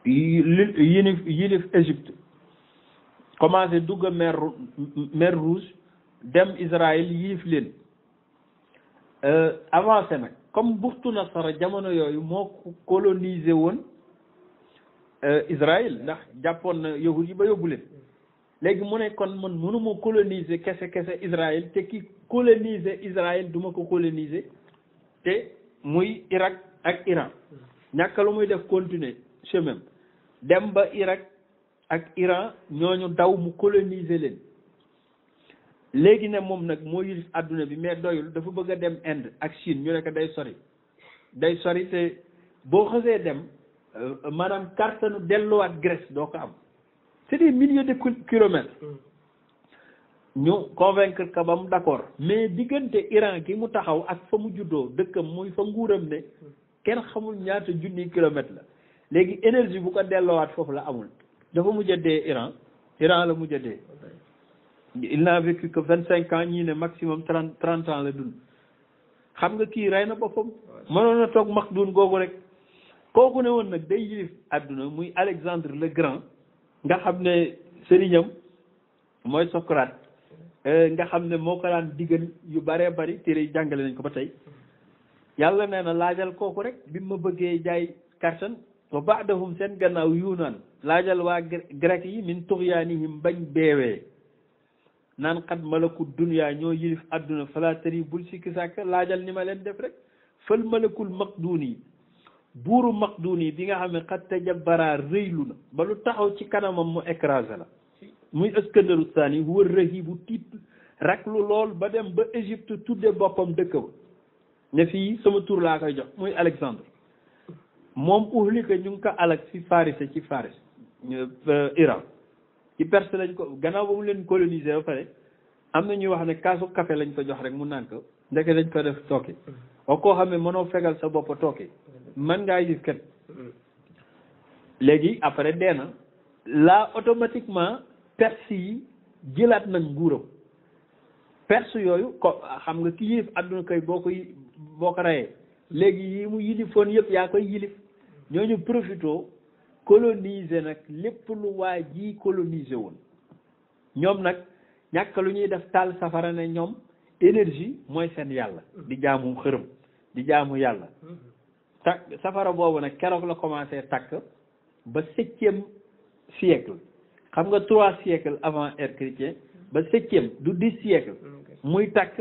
yilif Égypte commencé dugg mer Rouge dem Israël yilif leen avancé nag comme buxtu Nasara jamono yooyu moo colonisé woon Israël ndax jàppoon na yahud yi ba yóbbu leen léegi mu ne kon man mënuma coloniser kese Israël te ki coloniser Israël duma ko coloniser te muy Irak ak Iran ñàkk lu muy def continuer chemin dem ba Irak ak Iran ñooñu daw mu coloniser leen léegi ne moom nag moo yilif adduna bi mais doyul dafa bëgg a dem Inde ak Chine ñu ne ko day sori te boo xasee dem maanaam kàttanu delluwaat Grèce doo ko am c'est des milliers de kilomètres ñu convaincre ka ba mu d'accord mais diggante Iran gi mu taxaw ak fa mu juddoo dëkkam muy fa nguuram ne kenn xamul ñaata junni kilomètres la léegi énergie bu ko delloowaat foofu la amul dafa mujj a dee Iran la mujj a dee il n'a vécu que 25 ans ñii ne maximum 30 ans la dund xam nga kii rey na boppam mënoon na toog Makdoun googu rek kooku ne woon nag day yilif àdduna muy Alexandre le Grand nga xam ne sëriñam mooy Socrate nga xam ne moo ko daan diggal yu bëree bëri téere yi jàngale nañ ko ba tey yàlla nee na laajal kooku rek bi ma bëggee jaay kartan wa baadahum seen gannaaw yuunaan laajal waa grec yi min tuxyaanihim bañ beewee naan xat malaku dunya ñoo yilif àdduna fala tari bul sikki sàkk laajal ni ma leen def rek fël malakul Makduuni buuru Makduuni bi nga xam ne xat tajabbaraa rëylu na ba lu taxaw ci kanamam mu écrasé la muy Iskandaru Saani huwa rahibu tiit rak lu lool ba dem ba Égypte tudde boppam dëkk ba ne fii sama tur laa koy jox muy Alexandre moom uhlika ñu ngi ko alak ci Faris Iran ci Perse lañ ko gannaaw ba mu leen coloniser ba pare am na ñuy wax ne kaasu café lañ ko jox rek mu naan ko ndeke dañ ko def tooke oo koo xam ne mënoo fegal sa bopp tooke man ngaa gis kat léegi après dee na là automatiquement Perse yi jëlaat nañ nguuram Perse yooyu ko xam nga ki yilif àdduna koy boo ko reyee léegi yi mu yilifoon yëpp yaa koy yilif ñooñu profito coloniser nag lépp lu waa ji coloniser woon ñoom nag ñàkk lu ñuy def taal safara ne ñoom énergie mooy seen yàlla di jaamu xërëm di jaamu yàlla takk safara boobu nag keroog la commencé takk ba 7e siècle xam nga 3 siècles avant ère chrétien ba 7e du 10 siècle muy takk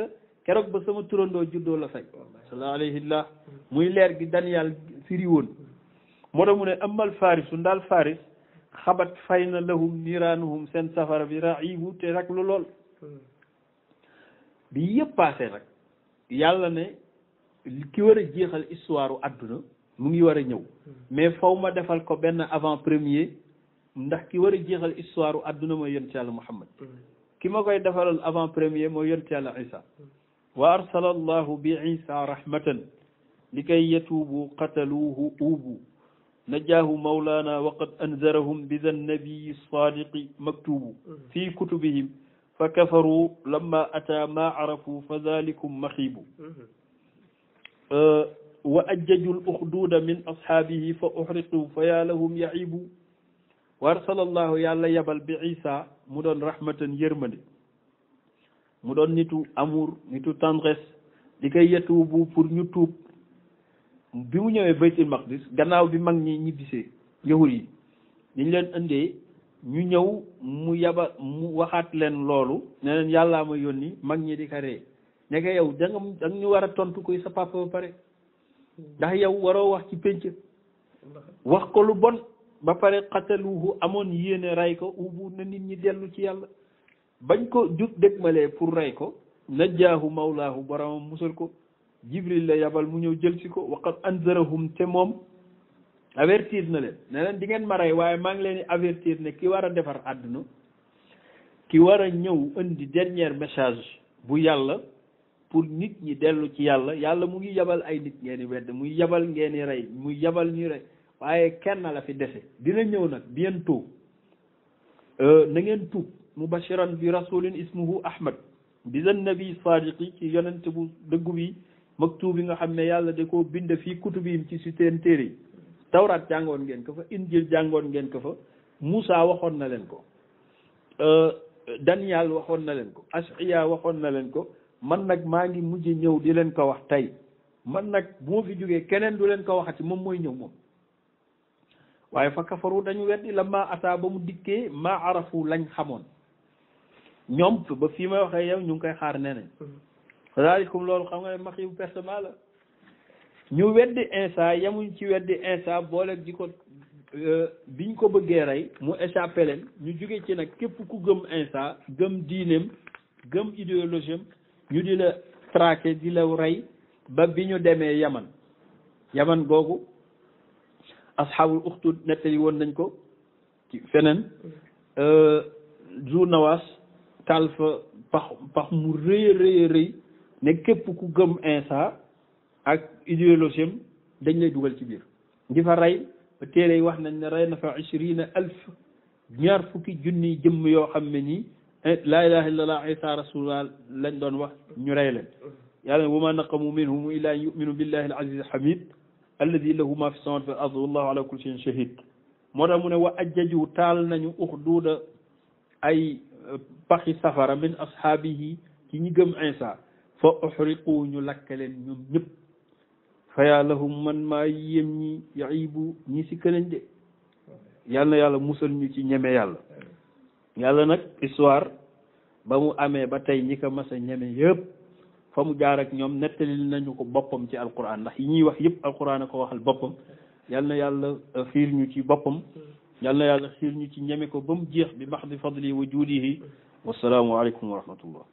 keroog ba sama turandoo juddoo la fekk sallallahu alayhi wa muy leer gi Daniel firi woon moo tax mu ne amal farisu ndaal faris xabat fay na lahum niiraanuhum seen safara bi rahibu te rek lu lool bi yëpp passé nag yàlla ne ki war a jeexal histoire u àdduna mu ngi war a ñëw mais faw ma defal ko benn avant premier ndax ki war a jeexal histoire u àdduna mooy yonent yàlla Muhammad ki ma koy defalal avant premier mooy yonent yàlla Isa wa arsala allahu bi Isa rahmatan li kay yatuubu qataluuhu uubu najaahu mawlaana wa qad anzarahum bi dan nabiyi saadiqi maktubu fi kutubihim fa kafaru lamma ata ma arafu fa dalikum maxiibu wa ajjaju l-uxduuda min ashaabihi fa uxriqu fa yaa lahum yaxiibu wa arsala allahu yàlla yabal bi Isa mu doon rahmatan yërmande mu doon nitu amour nitu tendresse di koy yetuubu pour ñu tuub bi mu ñëwee baytul maqdis gannaaw bi mag ñi ñibbisee yahud yi dañ leen indee ñu ñëw mu waxaat leen loolu ne leen yàllaa ma yónni mag ñi di ko ree ne ko yow da nga ñu war a tontu koy sa papa ba pare ndax yow waroo wax ci pénc wax ko lu bon ba pare xataluhu amoon yéene rey ko ubu na nit ñi dellu ci yàlla bañ ko jug dégmalee pour rey ko najjaahu mawlaahu boromam musal ko jibril la yabal mu ñëw jël si ko waqad anzarahum te moom avertir na leen ne leen di ngeen ma rey waaye maa ngi leen di avertir ne ki war a defar àdduna ki war a ñëw indi dernier message bu yàlla pour nit ñi dellu ci yàlla yàlla mu ngi yabal ay nit ngeen di wedd muy yabal ngeen di rey muy yabal ñuy rey waaye kenn la fi dese dina ñëw nag bientôt na ngeen tuub mubashiran bi rasulin ismuhu ahmad bi zan nabi sadiqi ci yonent bu dëggu bi maktub bi nga xam ne yàlla da koo bind fii kutubihim ci seen téere yi tawraat jàngoon ngeen ko fa injil jàngoon ngeen ko fa Moussa waxoon na leen ko Daniel waxoon na leen ko Ash'iya waxoon na leen ko man nag maa ngi mujj ñëw di leen ko wax tey man nag bu ma fi jógee keneen du leen ko waxati moom mooy ñëw moom waaye fa kafaru dañu weddi la ma ataa ba mu dikkee maa arafu lañ xamoon ñoom ba fii may waxee yow ñu ngi koy xaar nee nañ daalikum loolu xam nga ne max yu personnel la ñu weddi Isa yemuñ ci weddi Isa booleeg di ko biñ ko bëggee rey mu échappé leen ñu jóge ci nag képp ku gëm Isa gëm diineem gëm idéologie am ñu di la traqué di la rey ba bi ñu demee yaman googu asxaabul uxtud nettali woon nañ ko ci feneen Zu Nawaas taal fa pax mu rëy ne képp ku gëm Insa ak idéologie am dañ lay dugal ci biir ngi fa rey ba téere yi wax nañ ne rey na fa 20,000 ñaar fukki junni jëmm yoo xam ne nii laa ilaha illallah Isa rasulullah lañ doon wax ñu rey leen yàlla ne wa ma naqamu minhum illa an yuminu billahi al-aziz al-hamid alladi lahu ma fi samawati wal ardi wallahu ala kulli shay'in shahid moo tax mu ne wa ajjaju taal nañu uxduuda ay paxi safara min ashaabihi ci ñi gëm Isa fa uxriqu ñu lakk leen ñoom ñëpp fa yaa lahum man maa yéem ñi yayibu ñi si kënañ de yàlla na yàlla musal ñu ci ñeme yàlla nag histoire ba mu amee ba tey ñi ko mas a ñeme yëpp fa mu jaar ak ñoom nettali nañu ko boppam ci alquran ndax yi ñuy wax yëpp alquran a ko waxal boppam yàlla na yàlla xiir ñu ci boppam yàlla na yàlla xiir ñu ci ñeme ko ba mu jeex bi baxdi fadli wa juudihi wasalaamu aleykum wa rahmatullah